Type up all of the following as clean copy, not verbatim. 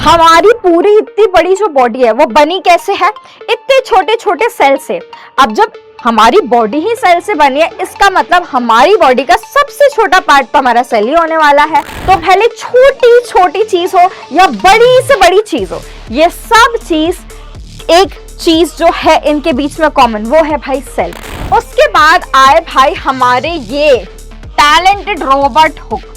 हमारी पूरी इतनी बड़ी जो बॉडी है वो बनी कैसे है? इतने छोटे छोटे सेल से। अब जब हमारी बॉडी ही सेल से बनी है, इसका मतलब हमारी बॉडी का सबसे छोटा पार्ट तो हमारा सेल ही होने वाला है। तो भले छोटी छोटी चीज हो या बड़ी से बड़ी चीज हो, ये सब चीज एक चीज जो है इनके बीच में कॉमन, वो है भाई सेल। उसके बाद आए भाई हमारे ये टैलेंटेड रॉबर्ट हुक।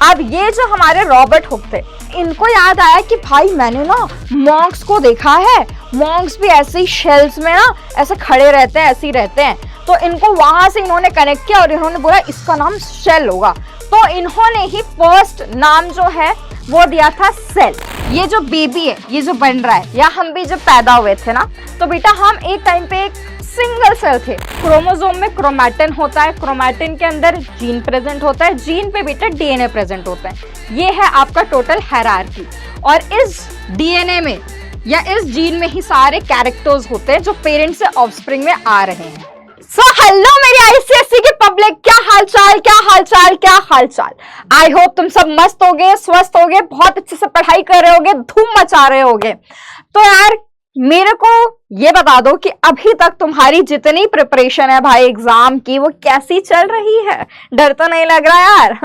अब ये जो हमारे रॉबर्ट हुक थे, इनको याद आया कि भाई मैंने ना मॉन्क्स को देखा है, मॉन्क्स भी ऐसे ही शेल्स में ना ऐसे खड़े रहते हैं, ऐसे ही रहते हैं। तो इनको वहां से इन्होंने कनेक्ट किया और इन्होंने बोला इसका नाम शेल होगा। तो इन्होंने ही फर्स्ट नाम जो है वो दिया था सेल। ये जो बेबी है, ये जो बन रहा है, या हम भी जब पैदा हुए थे ना, तो बेटा हम एक टाइम पे एक सिंगल सेल थे। क्रोमोसोम में क्रोमैटिन होता है, क्रोमैटिन के अंदर जीन प्रेजेंट होता है, जीन पे बेटा डीएनए प्रेजेंट होता है। ये है आपका टोटल हायरार्की। और इस डीएनए में या इस जीन में ही सारे कैरेक्टर्स होते हैं जो पेरेंट्स से ऑफस्प्रिंग में आ रहे हैं। सो हेलो मेरी आईसीएसई की पब्लिक, क्या हालचाल क्या हालचाल क्या हालचाल। आई होप तुम सब मस्त होगे, स्वस्थ होगे, बहुत अच्छे से पढ़ाई कर रहे होगे, धूम मचा रहे होगे। तो यार मेरे को ये बता दो कि अभी तक तुम्हारी जितनी प्रिपरेशन है भाई एग्जाम की, वो कैसी चल रही है? डर तो नहीं लग रहा यार?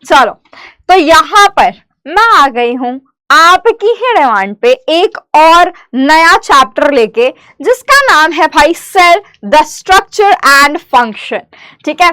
चलो, तो यहां पर मैं आ गई हूं आपकी ही डिमांड पे एक और नया चैप्टर लेके, जिसका नाम है भाई cell the structure and function. ठीक है,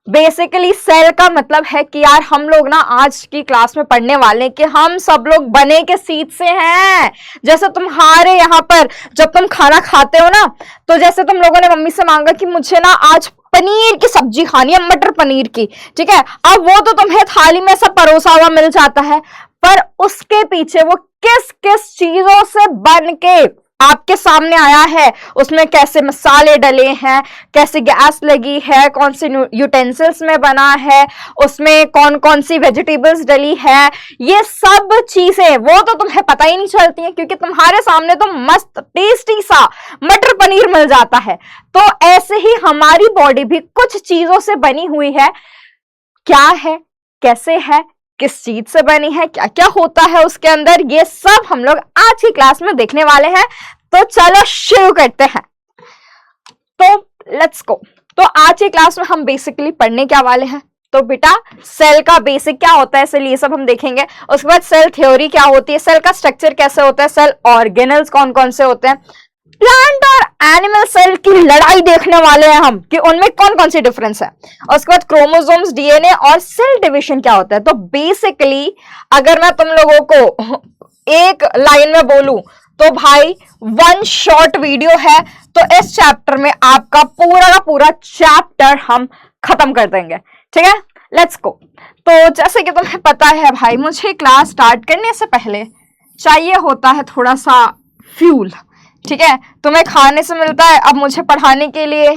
बेसिकली सेल का मतलब है कि यार हम लोग ना आज की क्लास में पढ़ने वाले कि हम सब लोग बने के सीध से हैं। जैसे तुम्हारे यहाँ पर जब तुम खाना खाते हो ना, तो जैसे तुम लोगों ने मम्मी से मांगा कि मुझे ना आज पनीर की सब्जी खानी है, मटर पनीर की। ठीक है, अब वो तो तुम्हें थाली में सब परोसा हुआ मिल जाता है, पर उसके पीछे वो किस किस चीजों से बन के आपके सामने आया है, उसमें कैसे मसाले डले हैं, कैसे गैस लगी है, कौन से यूटेंसिल्स में बना है, उसमें कौन कौन सी वेजिटेबल्स डली है, ये सब चीजें वो तो तुम्हें पता ही नहीं चलती हैं, क्योंकि तुम्हारे सामने तो मस्त टेस्टी सा मटर पनीर मिल जाता है। तो ऐसे ही हमारी बॉडी भी कुछ चीजों से बनी हुई है। क्या है, कैसे है, किस चीज से बनी है, क्या क्या होता है उसके अंदर, ये सब हम लोग आज की क्लास में देखने वाले हैं। तो चलो शुरू करते हैं। तो लेट्स गो। तो आज की क्लास में हम बेसिकली पढ़ने क्या वाले हैं? तो बेटा सेल का बेसिक क्या होता है, सेल ये सब हम देखेंगे। उसके बाद सेल थ्योरी क्या होती है, सेल का स्ट्रक्चर कैसे होता है, सेल ऑर्गेनल्स कौन कौन से होते हैं, प्लांट और एनिमल सेल की लड़ाई देखने वाले हैं हम कि उनमें कौन कौन सी डिफरेंस है। और उसके बाद क्रोमोसोम्स, डीएनए और सेल डिवीजन क्या होता है। तो बेसिकली अगर मैं तुम लोगों को एक लाइन में बोलूं तो भाई वन शॉर्ट वीडियो है, तो इस चैप्टर में आपका पूरा का पूरा चैप्टर हम खत्म कर देंगे। ठीक है, लेट्स गो। तो जैसे कि तुम्हें पता है भाई, मुझे क्लास स्टार्ट करने से पहले चाहिए होता है थोड़ा सा फ्यूल। ठीक है, तुम्हें खाने से मिलता है, अब मुझे पढ़ाने के लिए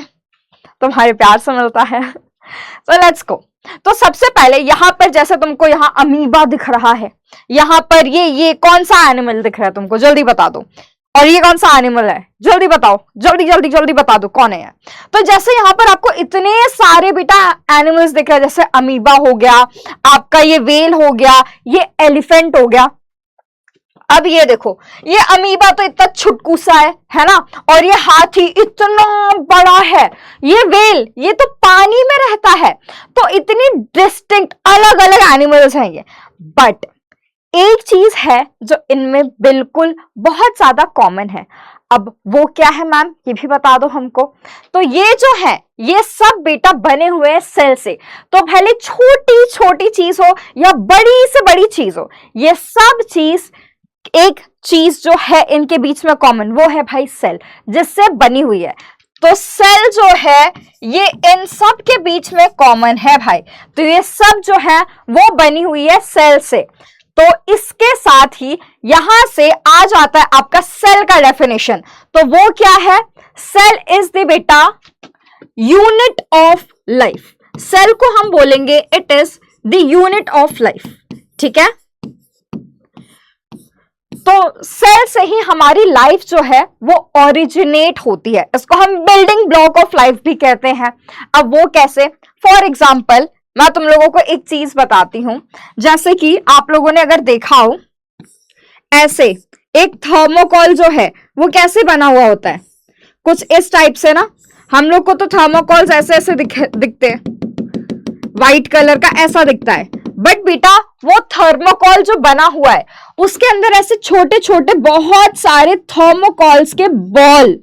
तुम्हारे प्यार से मिलता है। तो लेट्स गो। तो सबसे पहले यहाँ पर जैसे तुमको यहाँ अमीबा दिख रहा है, यहाँ पर ये कौन सा एनिमल दिख रहा है तुमको, जल्दी बता दो। और ये कौन सा एनिमल है, जल्दी बताओ, जल्दी जल्दी जल्दी बता दो कौन है। तो जैसे यहाँ पर आपको इतने सारे बेटा एनिमल्स दिख रहे हैं, जैसे अमीबा हो गया, आपका ये वेल हो गया, ये एलिफेंट हो गया। अब ये देखो, ये अमीबा तो इतना छुटकू सा है ना, और ये हाथी इतना बड़ा है, ये वेल ये तो पानी में रहता है। तो इतनी डिस्टिंक्ट अलग अलग एनिमल्स हैं ये। बट एक चीज है जो इनमें बिल्कुल बहुत ज्यादा कॉमन है। अब वो क्या है मैम, ये भी बता दो हमको। तो ये जो है ये सब बेटा बने हुए हैं सेल से। तो भले छोटी छोटी चीज हो या बड़ी से बड़ी चीज हो, ये सब चीज एक चीज जो है इनके बीच में कॉमन, वो है भाई सेल, जिससे बनी हुई है। तो सेल जो है ये इन सब के बीच में कॉमन है भाई। तो ये सब जो है वो बनी हुई है सेल से। तो इसके साथ ही यहां से आ जाता है आपका सेल का डेफिनेशन। तो वो क्या है, सेल इज द बेटा यूनिट ऑफ लाइफ। सेल को हम बोलेंगे it is the unit of life. ठीक है, तो सेल से ही हमारी लाइफ जो है वो ओरिजिनेट होती है। इसको हम बिल्डिंग ब्लॉक ऑफ लाइफ भी कहते हैं। अब वो कैसे, फॉर एग्जाम्पल मैं तुम लोगों को एक चीज बताती हूं। जैसे कि आप लोगों ने अगर देखा हो, ऐसे एक थर्मोकॉल जो है वो कैसे बना हुआ होता है, कुछ इस टाइप से ना। हम लोग को तो थर्मोकॉल्स ऐसे ऐसे दिखते हैं, व्हाइट कलर का ऐसा दिखता है, बट बेटा वो थर्मोकॉल जो बना हुआ है उसके अंदर ऐसे छोटे छोटे बहुत सारे थर्मोकॉल्स के बॉल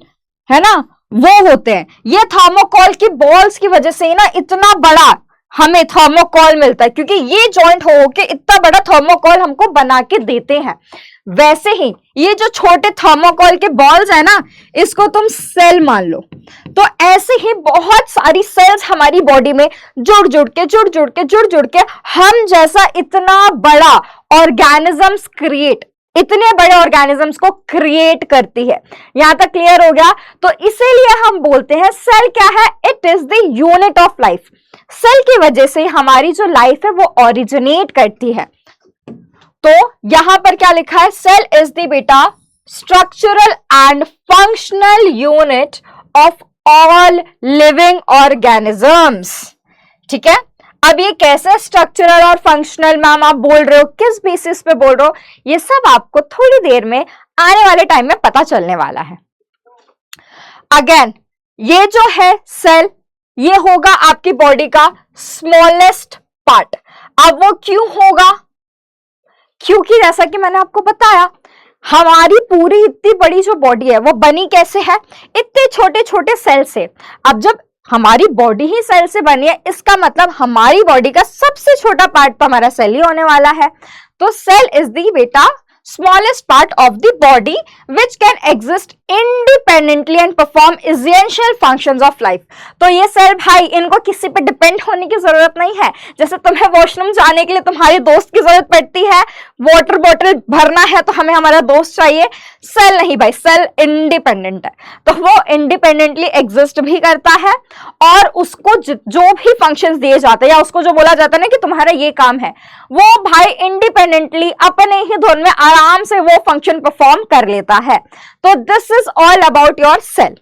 है ना, वो होते हैं। ये थर्मोकॉल की बॉल्स की वजह से ही ना इतना बड़ा हमें थर्मोकॉल मिलता है, क्योंकि ये जॉइंट हो के इतना बड़ा थर्मोकॉल हमको बना के देते हैं। वैसे ही ये जो छोटे थर्मोकॉल के बॉल्स है ना, इसको तुम सेल मान लो। तो ऐसे ही बहुत सारी सेल्स हमारी बॉडी में जुड़ जुड़ के हम जैसा इतना बड़ा ऑर्गेनिजम्स क्रिएट, इतने बड़े ऑर्गेनिजम्स को क्रिएट करती है। यहां तक क्लियर हो गया? तो इसीलिए हम बोलते हैं सेल क्या है, it is the unit of life. Cell की वजह से हमारी जो लाइफ है वो ओरिजिनेट करती है। तो यहां पर क्या लिखा है, सेल इज द बेटा structural and functional unit of all living organisms. ठीक है, अब ये कैसे स्ट्रक्चरल और फंक्शनल मैम आप बोल रहे हो, किस बेसिस पे बोल रहे हो, ये सब आपको थोड़ी देर में आने वाले टाइम में पता चलने वाला है। अगेन ये जो है सेल, ये होगा आपकी बॉडी का स्मॉलेस्ट पार्ट। अब वो क्यों होगा, क्योंकि जैसा कि मैंने आपको बताया हमारी पूरी इतनी बड़ी जो बॉडी है वो बनी कैसे है, इतने छोटे छोटे सेल से। अब जब हमारी बॉडी ही सेल से बनी है, इसका मतलब हमारी बॉडी का सबसे छोटा पार्ट तो हमारा सेल ही होने वाला है। तो सेल इज दी बेटा smallest part of the body which can exist independently and perform essential functions of life। तो ये सेल भाई इनको किसी पे डिपेंड होने की जरूरत नहीं है। जैसे तुम्हें वॉशरूम जाने के लिए तुम्हारे दोस्त की जरूरत पड़ती है, वाटर बॉटल भरना है तो हमें हमारा दोस्त चाहिए, सेल नहीं भाई, सेल इंडिपेंडेंट है। तो वो इंडिपेंडेंटली एग्जिस्ट भी करता है और उसको जो भी फंक्शंस दिए जाते हैं या उसको जो बोला जाता है ना कि तुम्हारा ये काम है, वो भाई इंडिपेंडेंटली अपने ही धुन में आराम से वो फंक्शन परफॉर्म कर लेता है। तो this is all about your cell.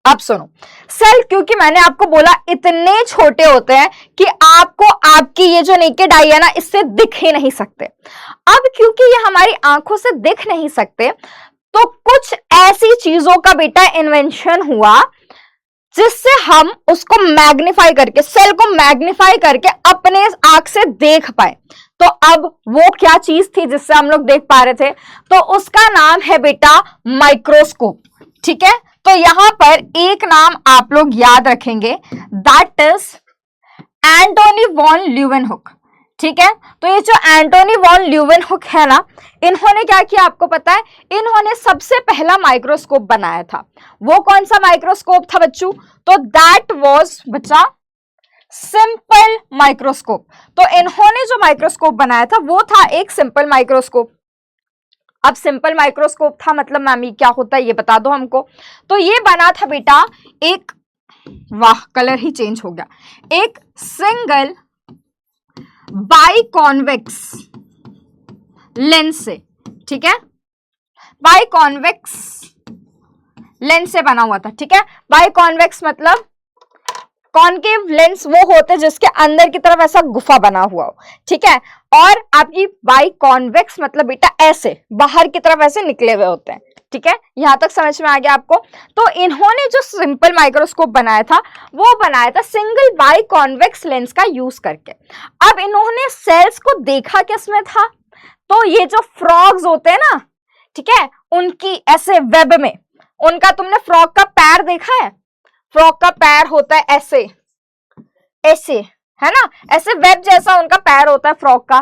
अब सुनो, सेल क्योंकि मैंने आपको बोला इतने छोटे होते हैं कि आपको आपकी ये जो नेकेड आई है ना, इससे दिख ही नहीं सकते। अब क्योंकि ये हमारी आंखों से दिख नहीं सकते, तो कुछ ऐसी चीजों का बेटा इन्वेंशन हुआ जिससे हम उसको मैग्नीफाई करके, सेल को मैग्नीफाई करके अपने आंख से देख पाए। तो अब वो क्या चीज थी जिससे हम लोग देख पा रहे थे, तो उसका नाम है बेटा माइक्रोस्कोप। ठीक है, तो यहां पर एक नाम आप लोग याद रखेंगे, that is Antony von Leeuwenhoek. ठीक है, तो ये जो एंटोनी वॉन ल्यूवेनहुक है ना, इन्होंने क्या किया आपको पता है, इन्होंने सबसे पहला माइक्रोस्कोप बनाया था। वो कौन सा माइक्रोस्कोप था बच्चों, तो दैट वाज बच्चा सिंपल माइक्रोस्कोप। तो इन्होंने जो माइक्रोस्कोप बनाया था वो था एक सिंपल माइक्रोस्कोप। अब सिंपल माइक्रोस्कोप था मतलब मैम क्या होता है ये बता दो हमको। तो ये बना था बेटा एक, वाह कलर ही चेंज हो गया, एक सिंगल बाइकॉन्वेक्स लेंस से। ठीक है, बाइकॉन्वेक्स लेंस से बना हुआ था। ठीक है, बाइकॉन्वेक्स मतलब कॉनकेव लेंस वो होते जिसके अंदर की तरफ ऐसा गुफा बना हुआ हो। ठीक है, और आपकी बाइकॉन्वेक्स मतलब बेटा ऐसे बाहर की तरफ ऐसे निकले हुए होते हैं। ठीक है, यहां तक समझ में आ गया आपको। तो इन्होंने जो सिंपल माइक्रोस्कोप बनाया था वो बनाया था सिंगल बाइकॉन्वेक्स लेंस का यूज करके। अब इन्होंने सेल्स को देखा किसमें था, तो ये जो फ्रॉग्स होते हैं ना, ठीक है, उनकी ऐसे वेब में, उनका तुमने फ्रॉग का पैर देखा है, फ्रॉग का पैर होता है ऐसे ऐसे, है ना, ऐसे वेब जैसा उनका पैर होता है फ्रॉग का।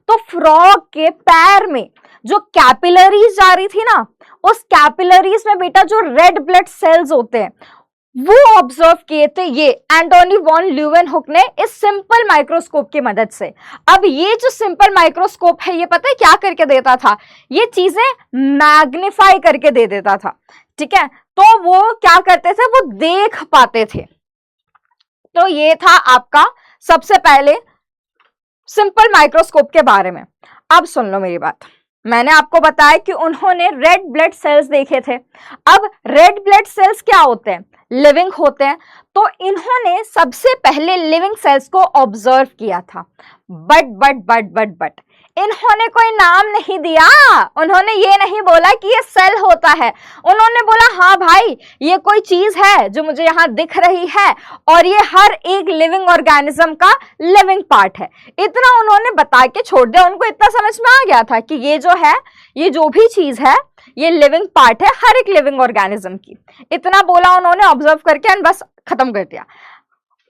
तो फ्रॉग के पैर में जो कैपिलरीज जा रही थी ना, उस कैपिलरीज में बेटा जो रेड ब्लड सेल्स होते हैं वो ऑब्जर्व किए थे ये एंटोनी वॉन ल्यूवेनहुक ने इस सिंपल माइक्रोस्कोप की मदद से। अब ये जो सिंपल माइक्रोस्कोप है ये पता है क्या करके देता था, ये चीजें मैग्नीफाई करके दे देता था। ठीक है, तो वो क्या करते थे, वो देख पाते थे। तो ये था आपका सबसे पहले सिंपल माइक्रोस्कोप के बारे में। अब सुन लो मेरी बात, मैंने आपको बताया कि उन्होंने रेड ब्लड सेल्स देखे थे। अब रेड ब्लड सेल्स क्या होते हैं, लिविंग होते हैं। तो इन्होंने सबसे पहले लिविंग सेल्स को ऑब्जर्व किया था। बट इन्होंने कोई नाम नहीं दिया, उन्होंने ये नहीं बोला कि ये सेल होता है, उन्होंने बोला हाँ भाई ये कोई चीज है जो मुझे यहाँ दिख रही है और ये हर एक लिविंग ऑर्गेनिज्म का लिविंग पार्ट है। इतना उन्होंने बता के छोड़ दिया, उनको इतना समझ में आ गया था कि ये जो है, ये जो भी चीज है ये लिविंग पार्ट है हर एक लिविंग ऑर्गेनिज्म की। इतना बोला उन्होंने ऑब्जर्व करके एंड बस खत्म कर दिया।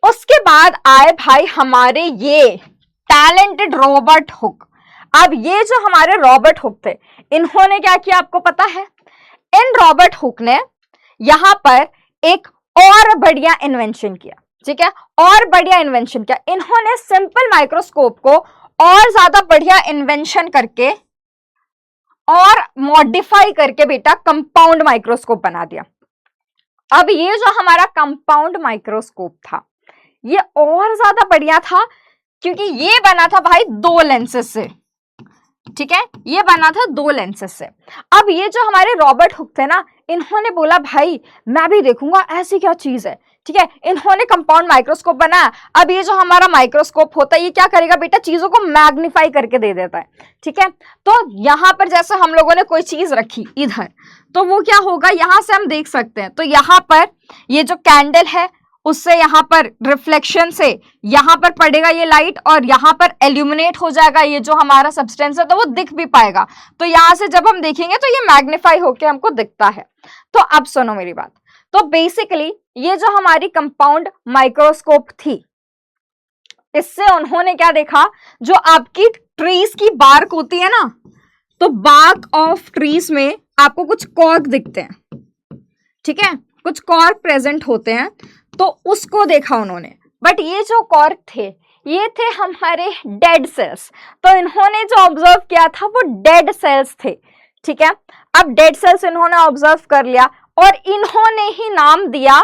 उसके बाद आए भाई हमारे ये टैलेंटेड रॉबर्ट हुक। अब ये जो हमारे रॉबर्ट हुक थे, इन्होंने क्या किया आपको पता है? इन रॉबर्ट हुक ने यहां पर एक और बढ़िया इन्वेंशन किया, ठीक है, और बढ़िया इन्वेंशन किया। इन्होंने सिंपल माइक्रोस्कोप को और ज्यादा बढ़िया इन्वेंशन करके और मॉडिफाई करके बेटा कंपाउंड माइक्रोस्कोप बना दिया। अब ये जो हमारा कंपाउंड माइक्रोस्कोप था ये और ज्यादा बढ़िया था क्योंकि ये बना था भाई 2 लेंसेज से, ठीक है, ये बना था 2 लेंसेज से। अब ये जो हमारे रॉबर्ट हुक थे ना, इन्होंने बोला भाई मैं भी देखूंगा ऐसी क्या चीज है, ठीक है। इन्होंने कंपाउंड माइक्रोस्कोप बनाया। अब ये जो हमारा माइक्रोस्कोप होता है ये क्या करेगा बेटा? चीजों को मैग्नीफाई करके दे देता है, ठीक है। तो यहां पर जैसे हम लोगों ने कोई चीज रखी इधर, तो वो क्या होगा, यहां से हम देख सकते हैं, तो यहां पर ये जो कैंडल है उससे यहाँ पर रिफ्लेक्शन से यहाँ पर पड़ेगा ये लाइट और यहाँ पर एल्यूमिनेट हो जाएगा ये जो हमारा सब्सटेंस है, तो वो दिख भी पाएगा। तो यहाँ से जब हम देखेंगे तो ये मैग्नीफाई होके हमको दिखता है। तो अब सुनो मेरी बात, तो बेसिकली ये जो हमारी कंपाउंड माइक्रोस्कोप थी, इससे उन्होंने क्या देखा, जो आपकी ट्रीज की बार्क होती है ना, तो बार्क ऑफ ट्रीज में आपको कुछ कॉर्क दिखते हैं, ठीक है, कुछ कॉर्क प्रेजेंट होते हैं, तो उसको देखा उन्होंने। बट ये जो कॉर्क थे ये थे हमारे डेड सेल्स, तो इन्होंने जो ऑब्जर्व किया था वो डेड सेल्स थे, ठीक है। अब डेड सेल्स इन्होंने ऑब्जर्व कर लिया और इन्होंने ही नाम दिया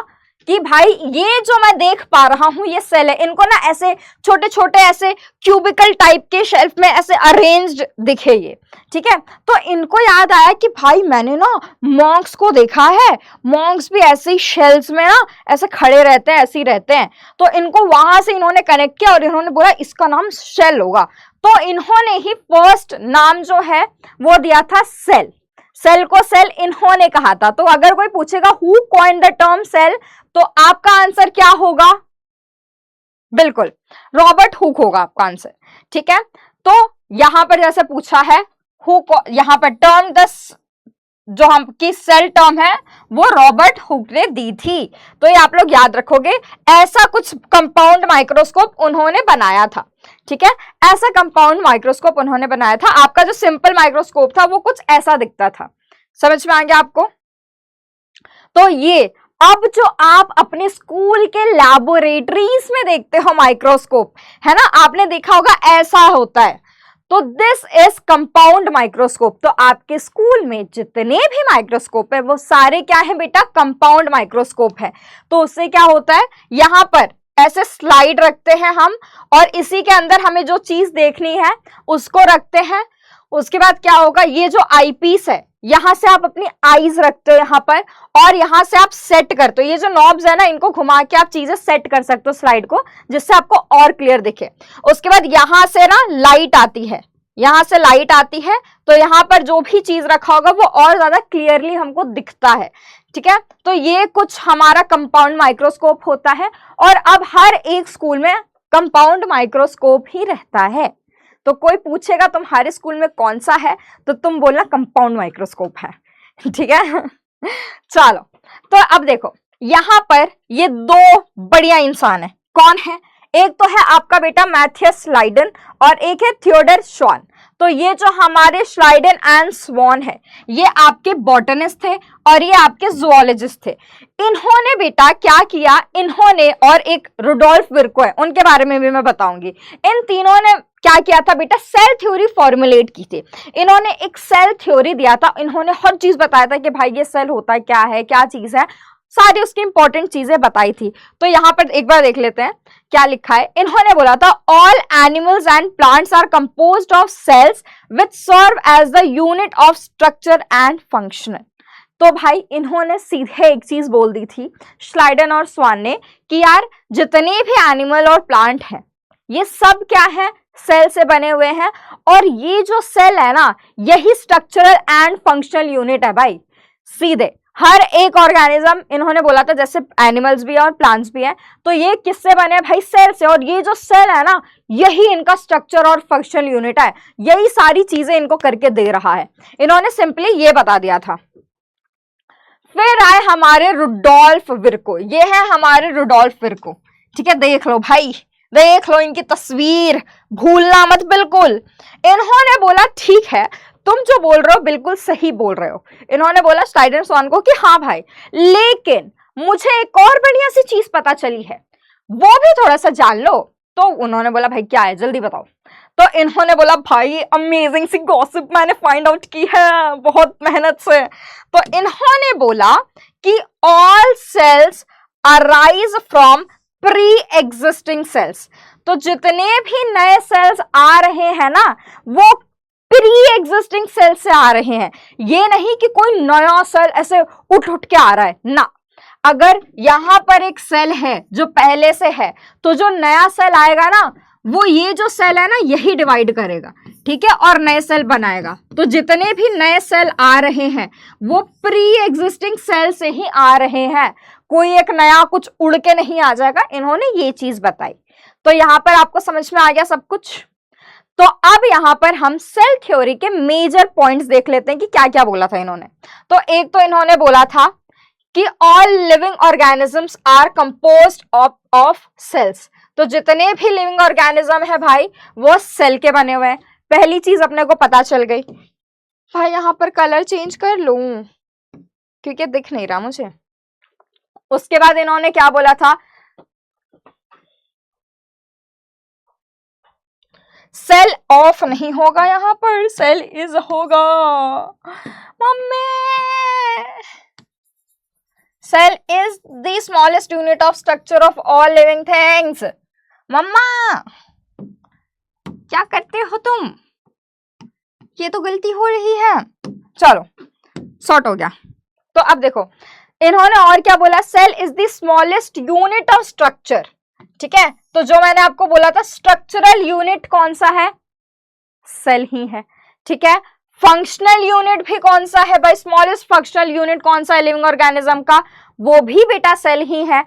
कि भाई ये जो मैं देख पा रहा हूं ये सेल है। इनको ना ऐसे छोटे छोटे ऐसे क्यूबिकल टाइप के शेल्फ में ऐसे अरेंज्ड दिखे ये, ठीक है। तो इनको याद आया कि भाई मैंने ना मॉन्क्स को देखा है, मॉन्क्स भी ऐसे ही शेल्स में ना ऐसे खड़े रहते हैं, ऐसे ही रहते हैं। तो इनको वहां से इन्होंने कनेक्ट किया और इन्होंने बोला इसका नाम शेल होगा। तो इन्होंने ही फर्स्ट नाम जो है वो दिया था सेल। सेल को सेल इन्होंने कहा था। तो अगर कोई पूछेगा who coined the term cell, तो आपका आंसर क्या होगा? बिल्कुल रॉबर्ट हुक होगा आपका आंसर, ठीक है। तो यहां पर जैसे पूछा है हुक, यहां पर टर्म जो हम की सेल टर्म है वो रॉबर्ट हुक ने दी थी। तो ये आप लोग याद रखोगे, ऐसा कुछ कंपाउंड माइक्रोस्कोप उन्होंने बनाया था, ठीक है, ऐसा कंपाउंड माइक्रोस्कोप उन्होंने बनाया था। आपका जो सिंपल माइक्रोस्कोप था वो कुछ ऐसा दिखता था। समझ में आ गया आपको? तो ये अब जो आप अपने स्कूल के लैबोरेटरीज में देखते हो माइक्रोस्कोप, है ना, आपने देखा होगा ऐसा होता है। तो दिस इज कंपाउंड माइक्रोस्कोप। तो आपके स्कूल में जितने भी माइक्रोस्कोप है वो सारे क्या है बेटा? कंपाउंड माइक्रोस्कोप है। तो उससे क्या होता है, यहां पर ऐसे स्लाइड रखते हैं हम और इसी के अंदर हमें जो चीज देखनी है उसको रखते हैं। उसके बाद क्या होगा, ये जो आईपीस है यहां से आप अपनी आईज रखते हो यहां पर और यहां से आप सेट करते हो। ये जो नॉब्स है ना, इनको घुमा के आप चीजें सेट कर सकते हो स्लाइड को, जिससे आपको और क्लियर दिखे। उसके बाद यहां से ना लाइट आती है, यहां से लाइट आती है, तो यहां पर जो भी चीज रखा होगा वो और ज्यादा क्लियरली हमको दिखता है, ठीक है। तो ये कुछ हमारा कंपाउंड माइक्रोस्कोप होता है और अब हर एक स्कूल में कंपाउंड माइक्रोस्कोप ही रहता है। तो कोई पूछेगा तुम्हारे स्कूल में कौन सा है, तो तुम बोलना कंपाउंड माइक्रोस्कोप है, ठीक है। चलो, तो अब देखो यहां पर ये 2 बढ़िया इंसान है। कौन है? एक तो है आपका बेटा मैथियस स्लाइडन और एक है थियोडर श्वान। तो ये जो हमारे स्लाइडन एंड स्वॉन है ये आपके बॉटनिस्ट थे और ये आपके जूलॉजिस्ट थे। इन्होंने बेटा क्या किया, इन्होंने और एक रुडोल्फ विर्को है, उनके बारे में भी मैं बताऊंगी। इन तीनों ने क्या किया था बेटा? सेल थ्योरी फॉर्मुलेट की थी। इन्होंने एक सेल थ्योरी दिया था, इन्होंने हर चीज बताया था कि भाई ये सेल होता है क्या है, क्या चीज है, सारी उसकी इंपॉर्टेंट चीजें बताई थी। तो यहां पर एक बार देख लेते हैं क्या लिखा है। इन्होंने बोला था all animals and plants are composed of cells which serve as the unit of structure and functional. तो भाई इन्होंने सीधे एक चीज बोल दी थी स्लाइडन और स्वान ने कि यार जितने भी एनिमल और प्लांट हैं ये सब क्या है? सेल से बने हुए हैं। और ये जो सेल है ना, यही स्ट्रक्चरल एंड फंक्शनल यूनिट है भाई। सीधे हर एक ऑर्गेनिज्म, इन्होंने बोला था जैसे एनिमल्स भी है और प्लांट्स भी हैं, तो ये किससे बने हैं भाई? सेल से। और ये जो सेल है ना, यही इनका स्ट्रक्चर और फंक्शनल यूनिट है, यही सारी चीजें इनको करके दे रहा है। इन्होंने सिंपली ये बता दिया था। फिर आए हमारे रुडोल्फ विर्को, ये है हमारे रुडोल्फ विर्को। ठीक है, देख लो भाई, देख लो इनकी तस्वीर, भूलना मत बिल्कुल। इन्होंने बोला ठीक है, तुम जो बोल रहे हो बिल्कुल सही बोल रहे हो। इन्होंने बोला स्टाइडन स्वान को कि हाँ भाई, लेकिन मुझे एक और बढ़िया सी चीज पता चली है, वो भी थोड़ा सा जान लो। तो उन्होंने बोला भाई क्या है, जल्दी बताओ। तो इन्होंने बोला भाई अमेजिंग सी गॉसिप मैंने फाइंड आउट की है बहुत मेहनत से। तो इन्होंने बोला कि all cells arise from pre existing cells. तो जितने भी नए सेल्स आ रहे हैं ना, वो प्री एग्जिस्टिंग सेल से आ रहे हैं। ये नहीं कि कोई नया सेल ऐसे उठ उठ के आ रहा है ना। अगर यहां पर एक सेल है जो पहले से है, तो जो नया सेल आएगा ना, वो ये जो सेल है ना, यही डिवाइड करेगा, ठीक है, और नए सेल बनाएगा। तो जितने भी नए सेल आ रहे हैं वो प्री एग्जिस्टिंग सेल से ही आ रहे हैं, कोई एक नया कुछ उड़ के नहीं आ जाएगा। इन्होंने ये चीज बताई। तो यहां पर आपको समझ में आ गया सब कुछ। तो अब यहां पर हम सेल थ्योरी के मेजर पॉइंट्स देख लेते हैं कि क्या क्या बोला था इन्होंने। तो एक तो इन्होंने बोला था कि all living organisms are composed of cells. तो जितने भी लिविंग ऑर्गेनिज्म है भाई, वो सेल के बने हुए हैं। पहली चीज अपने को पता चल गई। भाई यहां पर कलर चेंज कर लूं क्योंकि दिख नहीं रहा मुझे। उसके बाद इन्होंने क्या बोला था, सेल ऑफ नहीं होगा, यहां पर सेल इज होगा। Mummy, cell is the smallest unit of structure of all living things. मम्मा क्या करते हो तुम? ये तो गलती हो रही है। चलो सॉर्ट हो गया। तो अब देखो इन्होंने और क्या बोला, cell is the smallest unit of structure. ठीक है, तो जो मैंने आपको बोला था स्ट्रक्चरल यूनिट कौन सा है, सेल ही है। ठीक है, फंक्शनल यूनिट भी कौन सा है भाई, स्मॉलेस्ट फंक्शनल यूनिट कौन सा है लिविंग ऑर्गेनिज्म का, वो भी बेटा सेल ही है।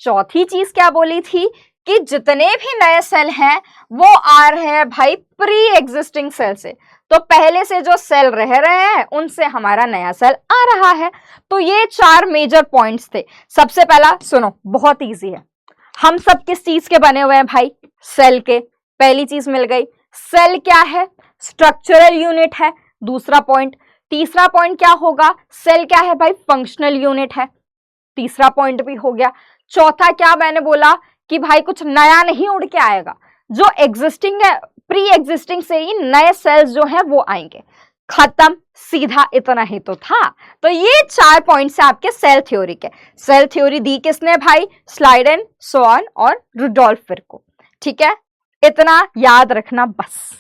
चौथी चीज क्या बोली थी कि जितने भी नए सेल हैं वो आ रहे हैं भाई प्री एग्जिस्टिंग सेल से। तो पहले से जो सेल रह रहे हैं उनसे हमारा नया सेल आ रहा है। तो ये 4 मेजर पॉइंट्स थे। सबसे पहला सुनो, बहुत इजी है, हम सब किस चीज के बने हुए हैं भाई, सेल के। पहली चीज मिल गई, सेल क्या है, स्ट्रक्चरल यूनिट है। दूसरा पॉइंट, तीसरा पॉइंट क्या होगा, सेल क्या है भाई, फंक्शनल यूनिट है। तीसरा पॉइंट भी हो गया। चौथा क्या मैंने बोला कि भाई कुछ नया नहीं उड़ के आएगा, जो एग्जिस्टिंग है प्री एग्जिस्टिंग से ही नए सेल्स जो है वो आएंगे। खत्म, सीधा इतना ही तो था। तो ये 4 पॉइंट्स हैं आपके सेल थ्योरी के। सेल थ्योरी दी किसने भाई, स्लाइडन, स्वान और रुडोल्फ विर्को। ठीक है, इतना याद रखना बस।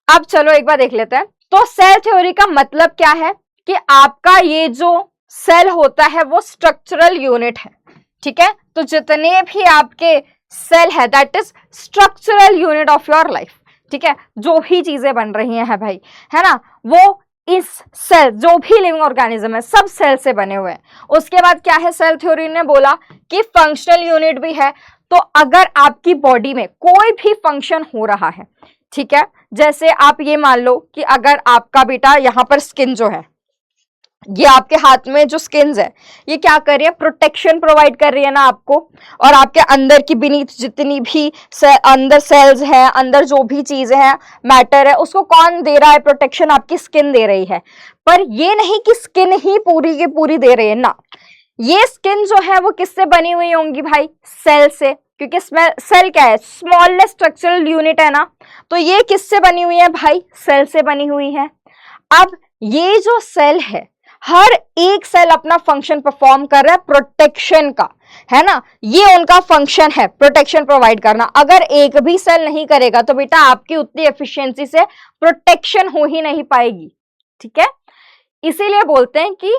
अब चलो एक बार देख लेते हैं। तो सेल थ्योरी का मतलब क्या है कि आपका ये जो सेल होता है वो स्ट्रक्चरल यूनिट है। ठीक है, तो जितने भी आपके सेल है that is structural unit of your life. ठीक है, जो भी चीजें बन रही हैं भाई, है ना, वो इस सेल, जो भी लिविंग ऑर्गेनिज्म है सब सेल से बने हुए हैं। उसके बाद क्या है, सेल थ्योरी ने बोला कि फंक्शनल यूनिट भी है। तो अगर आपकी बॉडी में कोई भी फंक्शन हो रहा है, ठीक है, जैसे आप ये मान लो कि अगर आपका बेटा यहाँ पर स्किन जो है, ये आपके हाथ में जो स्किन है, ये क्या कर रही है, प्रोटेक्शन प्रोवाइड कर रही है ना आपको। और आपके अंदर की बीनीथ जितनी भी अंदर सेल्स हैं, अंदर जो भी चीजें हैं, मैटर है, उसको कौन दे रहा है प्रोटेक्शन, आपकी स्किन दे रही है। पर ये नहीं कि स्किन ही पूरी की पूरी दे रही है ना, ये स्किन जो है वो किससे बनी हुई होंगी भाई, सेल से, क्योंकि सेल क्या है, स्मॉलेस्ट स्ट्रक्चरल यूनिट है ना। तो ये किससे बनी हुई है भाई, सेल से बनी हुई है। अब ये जो सेल है, हर एक सेल अपना फंक्शन परफॉर्म कर रहा है प्रोटेक्शन का, है ना, ये उनका फंक्शन है प्रोटेक्शन प्रोवाइड करना। अगर एक भी सेल नहीं करेगा तो बेटा आपकी उतनी एफिशिएंसी से प्रोटेक्शन हो ही नहीं पाएगी। ठीक है, इसीलिए बोलते हैं कि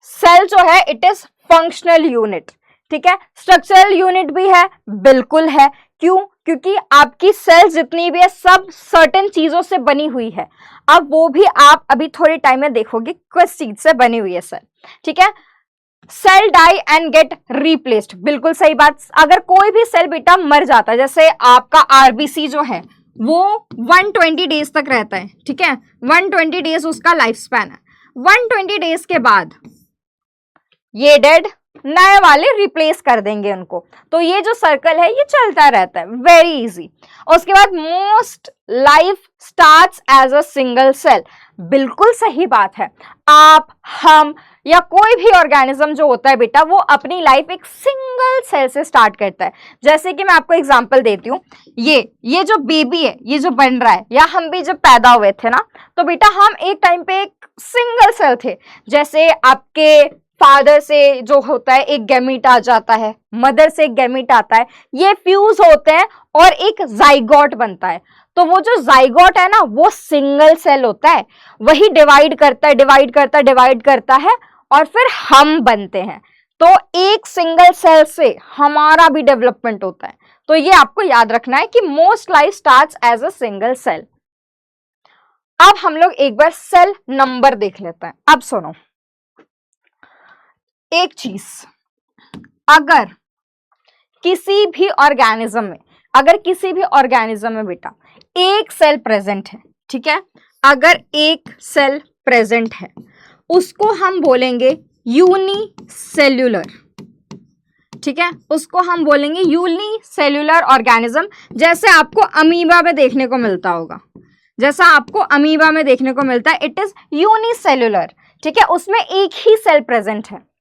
सेल जो है इट इज फंक्शनल यूनिट। ठीक है, स्ट्रक्चरल यूनिट भी है, बिल्कुल है। क्यों, क्योंकि आपकी सेल्स जितनी भी है सब सर्टेन चीजों से बनी हुई है। अब वो भी आप अभी थोड़ी टाइम में देखोगे किस चीज से बनी हुई है सेल, ठीक है। Cell die and get replaced, बिल्कुल सही बात। अगर कोई भी सेल बेटा मर जाता है, जैसे आपका आरबीसी जो है वो 120 डेज तक रहता है, ठीक है, 120 डेज उसका लाइफ स्पैन है। 120 डेज के बाद ये डेड, नए वाले रिप्लेस कर देंगे उनको। तो ये जो सर्कल है ये चलता रहता है, वेरी इजी। उसके बाद most life starts as a single cell, बिल्कुल सही बात है। आप, हम या कोई भी ऑर्गेनिज्म जो होता है बेटा वो अपनी लाइफ एक सिंगल सेल से स्टार्ट करता है। जैसे कि मैं आपको एग्जांपल देती हूँ, ये जो बेबी है, ये जो बन रहा है, या हम भी जब पैदा हुए थे ना, तो बेटा हम एक टाइम पे एक सिंगल सेल थे। जैसे आपके फादर से जो होता है एक गैमीट आ जाता है, मदर से एक गैमीट आता है, ये फ्यूज होते हैं और एक जाइगोट बनता है। तो वो जो जाइगोट है ना वो सिंगल सेल होता है, वही डिवाइड करता है, डिवाइड करता है और फिर हम बनते हैं। तो एक सिंगल सेल से हमारा भी डेवलपमेंट होता है। तो ये आपको याद रखना है कि most life starts as a single cell. अब हम लोग एक बार सेल नंबर देख लेते हैं। अब सुनो एक चीज, अगर किसी भी ऑर्गेनिज्म में बेटा एक सेल प्रेजेंट है, ठीक है, अगर एक सेल प्रेजेंट है उसको हम बोलेंगे यूनिसेल्यूलर, ठीक है, उसको हम बोलेंगे यूनिसेल्यूलर ऑर्गेनिज्म। जैसे आपको अमीबा में देखने को मिलता होगा, इट इज यूनिसेल्यूलर, ठीक है, उसमें एक ही सेल प्रेजेंट है।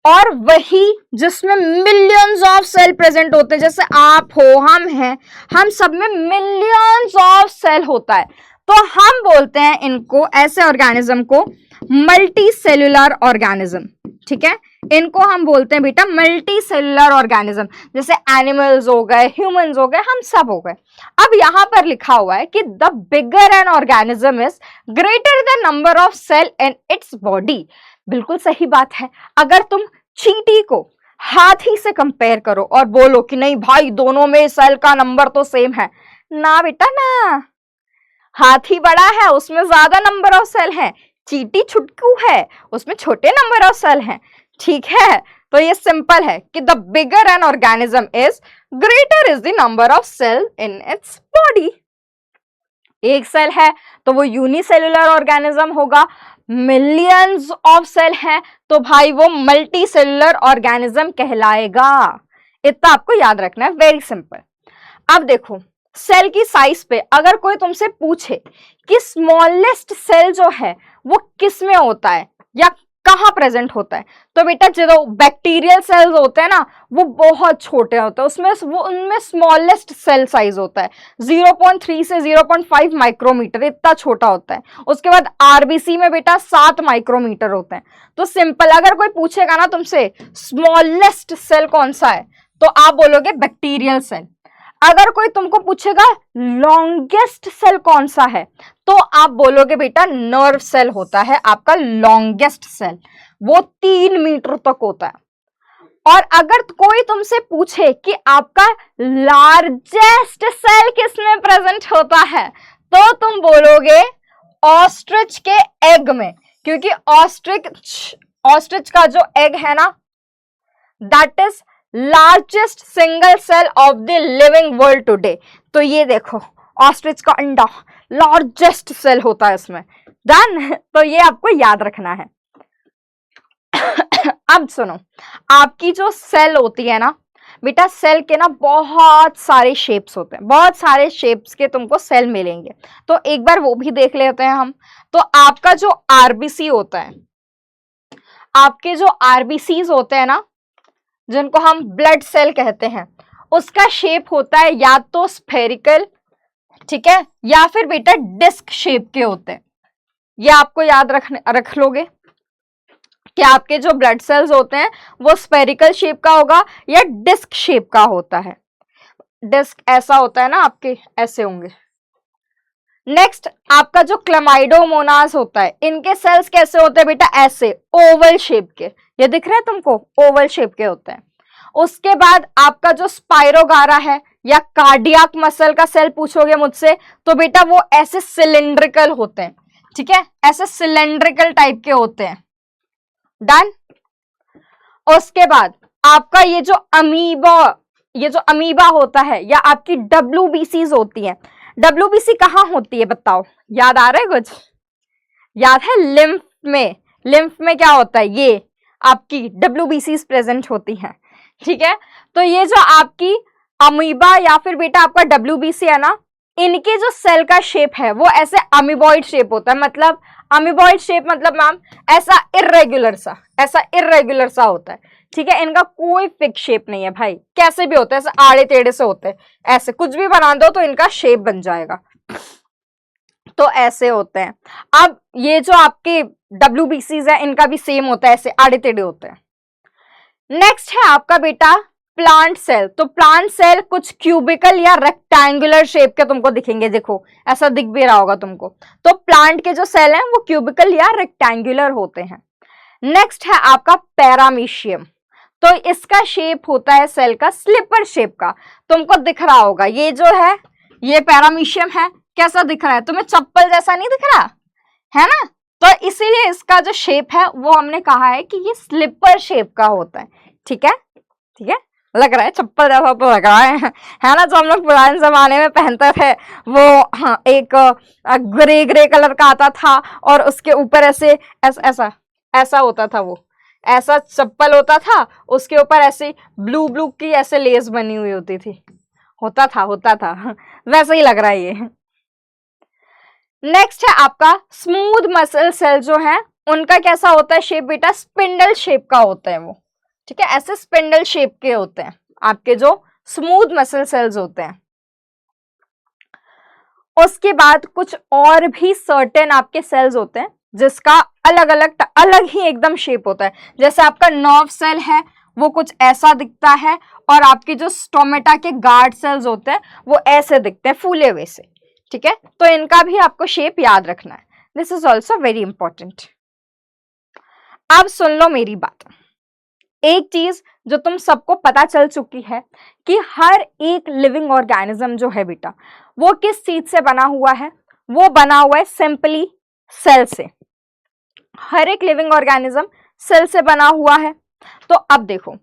और वही जिसमें मिलियंस ऑफ सेल प्रेजेंट होते हैं, जैसे आप हो, हम हैं, हम सब में मिलियंस ऑफ सेल होता है। तो हम बोलते हैं इनको, ऐसे ऑर्गेनिज्म को, मल्टी सेल्यूलर ऑर्गेनिज्म, ठीक है, इनको हम बोलते हैं बेटा मल्टी सेल्यूलर ऑर्गेनिज्म। जैसे एनिमल्स हो गए, ह्यूमंस हो गए, हम सब हो गए। अब यहां पर लिखा हुआ है कि the bigger an organism is greater the number of cell in its body. बिल्कुल सही बात है। अगर तुम चींटी को हाथी से कंपेयर करो और बोलो कि नहीं भाई दोनों में सेल का नंबर तो सेम है, ना बेटा ना, हाथी बड़ा है उसमें ज्यादा नंबर ऑफ सेल है, चींटी छुटकू है उसमें छोटे नंबर ऑफ सेल हैं, ठीक है। तो ये सिंपल है कि the bigger an organism is greater is the number of cell in its body. एक सेल है तो वो यूनिसेल्यूलर ऑर्गेनिज्म होगा, मिलियंस ऑफ सेल हैं तो भाई वो मल्टी सेल्यूलर ऑर्गेनिज्म कहलाएगा। इतना आपको याद रखना है, वेरी सिंपल। अब देखो सेल की साइज पे अगर कोई तुमसे पूछे कि स्मॉलेस्ट सेल जो है वो किस में होता है या कहाँ प्रेजेंट होता है, तो बेटा जो बैक्टीरियल सेल्स होते हैं ना वो बहुत छोटे होते हैं, उनमें स्मॉलेस्ट सेल साइज होता है 0.3 से 0.5 माइक्रोमीटर, इतना छोटा होता है। उसके बाद आरबीसी में बेटा 7 माइक्रोमीटर होते हैं। तो सिंपल, अगर कोई पूछेगा ना तुमसे स्मॉलेस्ट सेल कौन सा है तो आप बोलोगे बैक्टीरियल सेल। अगर कोई तुमको पूछेगा लॉन्गेस्ट सेल कौन सा है तो आप बोलोगे बेटा नर्व सेल होता है आपका लॉन्गेस्ट सेल, वो 3 मीटर तक होता है। और अगर कोई तुमसे पूछे कि आपका लार्जेस्ट सेल किसमें प्रेजेंट होता है तो तुम बोलोगे ऑस्ट्रिच के एग में, क्योंकि ऑस्ट्रिच का जो एग है ना that is largest single cell of the living world today. तो ये देखो ऑस्ट्रिच का अंडा लार्जेस्ट सेल होता है इसमें, डन। तो ये आपको याद रखना है। अब सुनो, आपकी जो सेल होती है ना बेटा, सेल के ना बहुत सारे शेप्स होते हैं, बहुत सारे शेप्स के तुमको सेल मिलेंगे, तो एक बार वो भी देख लेते हैं हम। तो आपका जो आरबीसी होता है, आपके जो आरबीसीज होते हैं ना जिनको हम ब्लड सेल कहते हैं, उसका शेप होता है या तो स्फेरिकल, ठीक है, या फिर बेटा डिस्क शेप के होते हैं। ये आपको याद रख लोगे कि आपके जो ब्लड सेल्स होते हैं वो स्फेरिकल शेप का होगा या डिस्क शेप का होता है। डिस्क ऐसा होता है ना, आपके ऐसे होंगे। नेक्स्ट आपका जो क्लेमाइडोमोनास होता है, इनके सेल्स कैसे होते हैं बेटा, ऐसे ओवल शेप के। ये दिख रहा है तुमको, ओवल शेप के होते हैं। उसके बाद आपका जो स्पाइरोगारा है या कार्डियक मसल का सेल पूछोगे मुझसे तो बेटा वो ऐसे सिलेंड्रिकल होते हैं, ठीक है, ऐसे सिलेंड्रिकल टाइप के होते हैं। डन। उसके बाद आपका ये जो अमीबा होता है या आपकी WBCs होती है। WBC कहाँ होती है बताओ, याद आ रहा है कुछ? याद है? लिम्फ में। लिम्फ में क्या होता है? ये आपकी WBCs प्रेजेंट होती है, ठीक है। तो ये जो आपकी अमीबा या फिर बेटा आपका WBC है ना, इनके जो सेल का शेप है वो ऐसे अमीबॉइड शेप होता है। मतलब अमीबॉइड शेप मतलब मैम ऐसा इर्रेगुलर सा होता है, ठीक है। इनका कोई फिक्स शेप नहीं है भाई, कैसे भी होता है, ऐसे आड़े टेढ़े से होते हैं, ऐसे कुछ भी बना दो तो इनका शेप बन जाएगा, तो ऐसे होते हैं। अब ये जो आपके WBCs है इनका भी सेम होता है, ऐसे आड़े टेढ़े होते हैं। नेक्स्ट है आपका बेटा प्लांट सेल। तो प्लांट सेल कुछ क्यूबिकल या रेक्टेंगुलर शेप के तुमको दिखेंगे, देखो ऐसा दिख भी रहा होगा तुमको। तो प्लांट के जो सेल हैं वो क्यूबिकल या रेक्टेंगुलर होते हैं। नेक्स्ट है आपका पैरामीशियम। तो इसका शेप होता है सेल का स्लिपर शेप का, तुमको दिख रहा होगा। ये जो है ये पैरामीशियम है, कैसा दिख रहा है तुम्हें? चप्पल जैसा नहीं दिख रहा है ना? तो इसीलिए इसका जो शेप है वो हमने कहा है कि ये स्लिपर शेप का होता है, ठीक है, ठीक है। लग रहा है चप्पल जैसा तो लग रहा है ना? जो हम लोग पुराने जमाने में पहनते थे वो एक ग्रे कलर का आता था और उसके ऊपर ऐसे ऐसा होता था, वो ऐसा चप्पल होता था, उसके ऊपर ऐसे ब्लू की ऐसे लेस बनी हुई होती थी, होता था वैसा ही लग रहा है ये। नेक्स्ट है आपका स्मूथ मसल सेल। जो है उनका कैसा होता है शेप बेटा? स्पिंडल शेप का होता है वो, ठीक है, ऐसे स्पिंडल शेप के होते हैं आपके जो स्मूथ मसल सेल्स होते हैं। उसके बाद कुछ और भी सर्टेन आपके सेल्स होते हैं जिसका अलग ही एकदम शेप होता है। जैसे आपका नर्व सेल है वो कुछ ऐसा दिखता है, और आपके जो स्टोमेटा के गार्ड सेल्स होते हैं वो ऐसे दिखते हैं, फूले हुए से, ठीक है। तो इनका भी आपको शेप याद रखना है, this is also very important. अब सुन लो मेरी बात, एक चीज जो तुम सबको पता चल चुकी है कि हर एक लिविंग ऑर्गेनिज्म जो है बेटा वो किस चीज से बना हुआ है? वो बना हुआ है सिंपली सेल से। हर एक लिविंग ऑर्गेनिज्म सेल से बना हुआ है। तो अब देखो,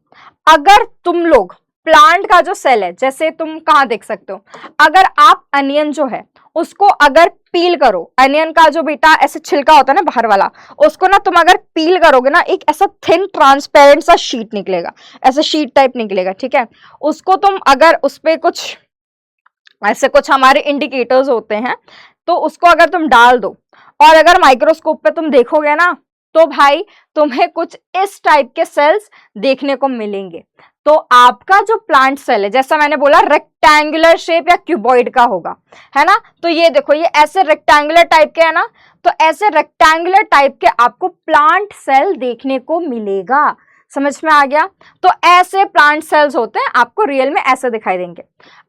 अगर तुम लोग प्लांट का जो सेल है, जैसे तुम कहां देख सकते हो, अगर आप अनियन जो है उसको अगर पील करो, अनियन का जो बेटा ऐसे छिलका होता है ना बाहर वाला, उसको ना तुम अगर पील करोगे ना, एक ऐसा थिन ट्रांसपेरेंट सा शीट निकलेगा, ऐसा शीट टाइप निकलेगा, ठीक है। उसको तुम अगर उस पे कुछ ऐसे कुछ हमारे इंडिकेटर्स होते हैं, तो उसको अगर तुम डाल दो और अगर माइक्रोस्कोप पे तुम देखोगे ना, तो भाई तुम्हें कुछ इस टाइप के सेल्स देखने को मिलेंगे। तो आपका जो प्लांट सेल है, जैसा मैंने बोला रेक्टेंगुलर शेप या क्यूबॉइड का होगा, है ना। तो ये देखो ये ऐसे रेक्टेंगुलर टाइप के है ना, तो ऐसे रेक्टेंगुलर टाइप के आपको प्लांट सेल देखने को मिलेगा। समझ में आ गया? तो ऐसे प्लांट सेल्स होते हैं, आपको रियल में ऐसे दिखाई देंगे।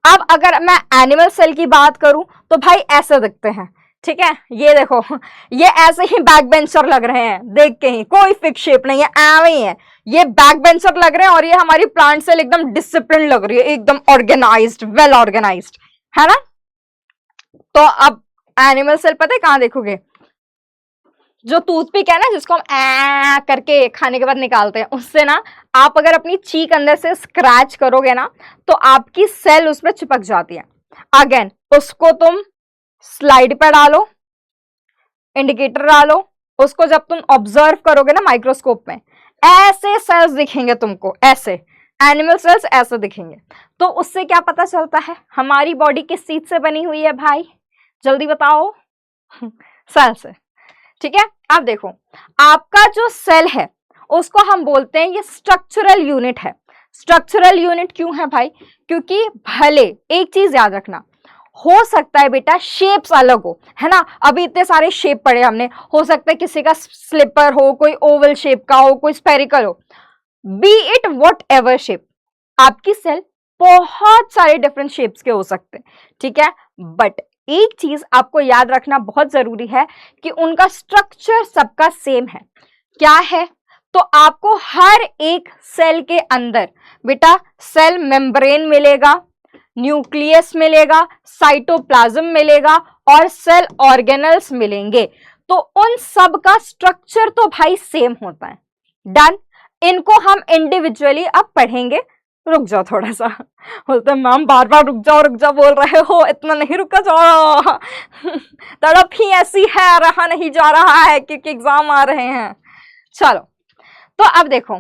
अब अगर मैं एनिमल सेल की बात करूं तो भाई ऐसे दिखते हैं, ठीक है। ये देखो ये ऐसे ही बैक बेंचर लग रहे हैं, देख के ही कोई फिक्स शेप नहीं है, ऐवे ही है, ये बैक बेंचर लग रहे हैं। और ये हमारी प्लांट सेल एकदम डिसिप्लिन लग रही है, एकदम ऑर्गेनाइज्ड, वेल ऑर्गेनाइज्ड, है ना। तो अब एनिमल सेल पता है कहां देखोगे? जो टूथपिक है ना जिसको हम ऐ करके खाने के बाद निकालते हैं, उससे ना आप अगर अपनी चीक अंदर से स्क्रैच करोगे ना तो आपकी सेल उसमें चिपक जाती है। अगेन उसको तुम स्लाइड पर डालो, इंडिकेटर डालो, उसको जब तुम ऑब्जर्व करोगे ना माइक्रोस्कोप में, ऐसे सेल्स दिखेंगे तुमको, ऐसे एनिमल सेल्स ऐसे दिखेंगे। तो उससे क्या पता चलता है हमारी बॉडी किस चीज से बनी हुई है भाई? जल्दी बताओ। सेल से, ठीक है। अब देखो आपका जो सेल है उसको हम बोलते हैं ये स्ट्रक्चरल यूनिट है। स्ट्रक्चरल यूनिट क्यों है भाई? क्योंकि भले एक चीज याद रखना, हो सकता है बेटा शेप्स अलग हो, है ना। अभी इतने सारे शेप पढ़े हमने, हो सकता है किसी का स्लिपर हो, कोई ओवल शेप का हो, कोई स्फेरिकल हो, B it what ever shape, आपकी सेल बहुत सारे डिफरेंट शेप्स के हो सकते हैं, ठीक है। बट एक चीज आपको याद रखना बहुत जरूरी है कि उनका स्ट्रक्चर सबका सेम है। क्या है? तो आपको हर एक सेल के अंदर बेटा सेल मेम्ब्रेन मिलेगा, न्यूक्लियस मिलेगा, साइटोप्लाज्म मिलेगा और सेल ऑर्गेनल्स मिलेंगे। तो उन सब का स्ट्रक्चर तो भाई सेम होता है। डन। इनको हम इंडिविजुअली अब पढ़ेंगे। रुक जाओ थोड़ा सा, बोलते मैम बार बार रुक जाओ बोल रहे हो, इतना नहीं रुका जाओ तड़प ही ऐसी है, रहा नहीं जा रहा है क्योंकि एग्जाम आ रहे हैं। चलो तो अब देखो,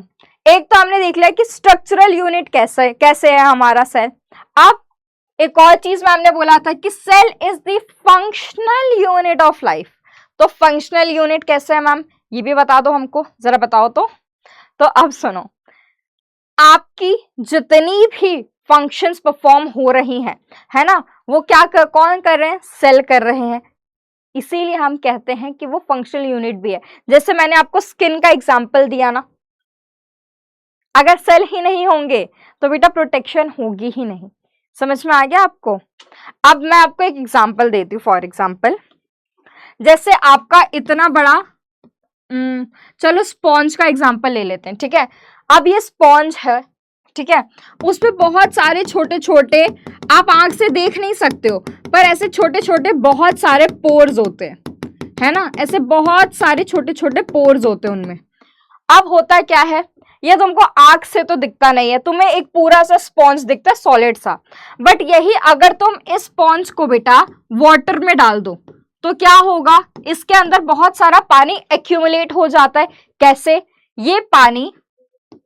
एक तो हमने देख लिया कि स्ट्रक्चरल यूनिट कैसे है हमारा सेल। अब एक और चीज मैम ने बोला था कि cell is the functional unit of life. तो फंक्शनल यूनिट कैसे है मैम, ये भी बता दो हमको, जरा बताओ तो अब सुनो, आपकी जितनी भी फंक्शंस परफॉर्म हो रही हैं, है ना, वो कौन कर रहे हैं, सेल कर रहे हैं। इसीलिए हम कहते हैं कि वो फंक्शनल यूनिट भी है। जैसे मैंने आपको स्किन का एग्जांपल दिया ना, अगर सेल ही नहीं होंगे तो बेटा प्रोटेक्शन होगी ही नहीं। समझ में आ गया आपको। अब मैं आपको एक एग्जांपल देती हूँ। फॉर एग्जांपल, जैसे आपका इतना बड़ा चलो स्पॉन्ज का एग्जांपल ले लेते हैं, ठीक है। अब ये स्पॉन्ज है, ठीक है, उस पे बहुत सारे छोटे छोटे, आप आंख से देख नहीं सकते हो, पर ऐसे छोटे छोटे बहुत सारे पोर्स होते हैं, है ना, ऐसे बहुत सारे छोटे छोटे पोर्स होते हैं उनमें। अब होता क्या है, ये तुमको आंख से तो दिखता नहीं है, तुम्हें एक पूरा सा स्पॉन्ज दिखता है, सॉलिड सा। बट यही अगर तुम इस स्पॉन्ज को बेटा वाटर में डाल दो तो क्या होगा, इसके अंदर बहुत सारा पानी एक्यूमुलेट हो जाता है। कैसे, ये पानी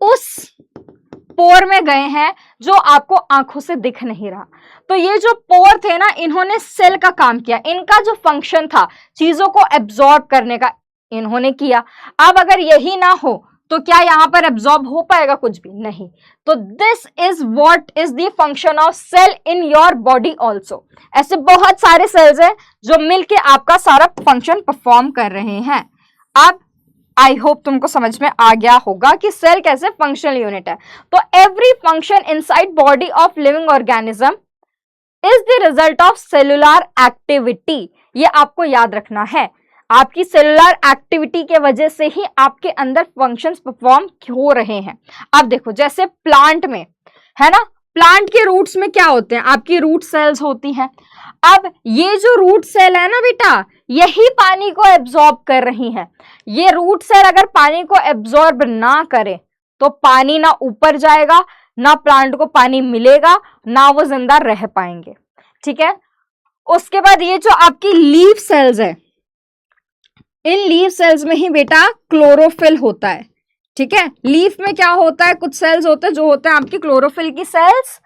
उस पोर में गए हैं जो आपको आंखों से दिख नहीं रहा। तो ये जो पोर थे ना, इन्होंने सेल का काम किया, इनका जो फंक्शन था चीजों को एब्जॉर्ब करने का, इन्होंने किया। अब अगर यही ना हो तो क्या यहां पर एब्जॉर्ब हो पाएगा, कुछ भी नहीं। तो this is what is the function of cell in your body also. ऐसे बहुत सारे सेल्स हैं जो मिलके आपका सारा फंक्शन परफॉर्म कर रहे हैं। अब आई होप तुमको समझ में आ गया होगा कि सेल कैसे फंक्शनल यूनिट है। तो every function inside body of living organism is the result of cellular activity. ये आपको याद रखना है, आपकी सेलुलर एक्टिविटी के वजह से ही आपके अंदर फंक्शंस परफॉर्म हो रहे हैं। अब देखो, जैसे प्लांट में है ना, प्लांट के रूट्स में क्या होते हैं, आपकी रूट सेल्स होती हैं। अब ये जो रूट सेल है ना बेटा, यही पानी को एब्जॉर्ब कर रही है। ये रूट सेल अगर पानी को एब्जॉर्ब ना करे तो पानी ना ऊपर जाएगा, ना प्लांट को पानी मिलेगा, ना वो जिंदा रह पाएंगे, ठीक है। उसके बाद ये जो आपकी लीफ सेल्स है, इन लीफ सेल्स में ही बेटा क्लोरोफिल होता है, ठीक है। लीफ में क्या होता है, कुछ सेल्स होते हैं जो होते हैं आपकी क्लोरोफिल की सेल्स,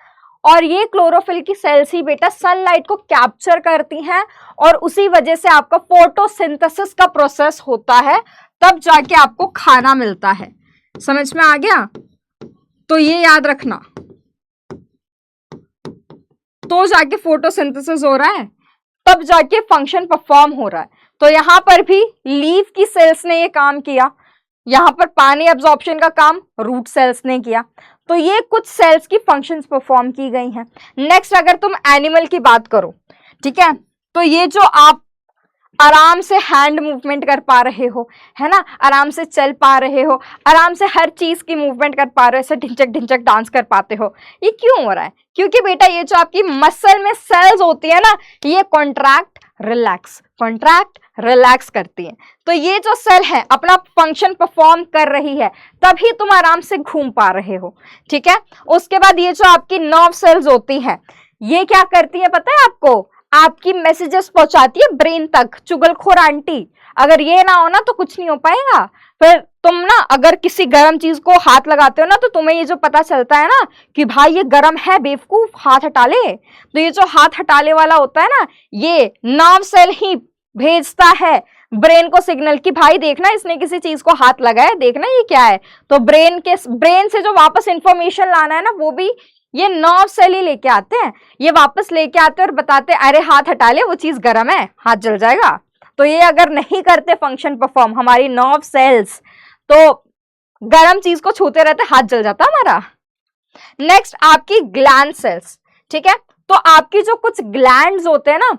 और ये क्लोरोफिल की सेल्स ही बेटा सनलाइट को कैप्चर करती हैं और उसी वजह से आपका फोटोसिंथेसिस का प्रोसेस होता है, तब जाके आपको खाना मिलता है। समझ में आ गया, तो ये याद रखना, तो जाके फोटोसिंथेसिस हो रहा है, तब जाके फंक्शन परफॉर्म हो रहा है। तो यहां पर भी लीफ की सेल्स ने ये काम किया, यहां पर पानी एब्जॉर्प्शन का काम रूट सेल्स ने किया। तो ये कुछ सेल्स की फंक्शंस परफॉर्म की गई हैं। नेक्स्ट अगर तुम एनिमल की बात करो, ठीक है, तो ये जो आप आराम से हैंड मूवमेंट कर पा रहे हो, है ना, आराम से चल पा रहे हो, आराम से हर चीज की मूवमेंट कर पा रहे हो, ऐसे ढिंचक ढिंचक डांस कर पाते हो, ये क्यों हो रहा है? क्योंकि बेटा ये जो आपकी मसल में सेल्स होती है ना, ये कॉन्ट्रैक्ट रिलैक्स करती है। तो ये जो सेल है अपना फंक्शन परफॉर्म कर रही है, तभी तुम आराम से घूम पा रहे हो, ठीक है। उसके बाद ये जो आपकी नर्व सेल्स होती है, ये क्या करती है पता है आपको, आपकी मैसेजेस पहुंचाती है ब्रेन तक। चुगलखोर आंटी, अगर ये ना हो ना तो कुछ नहीं हो पाएगा। फिर तुम ना अगर किसी गर्म चीज को हाथ लगाते हो ना, तो तुम्हें ये जो पता चलता है ना कि भाई ये गर्म है, बेवकूफ हाथ हटा ले, तो ये जो हाथ हटाने वाला होता है ना, ये नर्व सेल ही भेजता है ब्रेन को सिग्नल कि भाई देखना इसने किसी चीज को हाथ लगाया, देखना ये क्या है। तो ब्रेन से जो वापस इंफॉर्मेशन लाना है ना, वो भी ये नर्व सेल ही लेके आते हैं। ये वापस लेके आते हैं और बताते हैं अरे हाथ हटा ले, वो चीज गर्म है, हाथ जल जाएगा। तो ये अगर नहीं करते फंक्शन परफॉर्म हमारी नर्व सेल्स, तो गर्म चीज को छूते रहते हाथ जल जाता हमारा। नेक्स्ट आपकी ग्लैंड सेल्स, ठीक है। तो आपकी जो कुछ ग्लैंड्स होते हैं ना,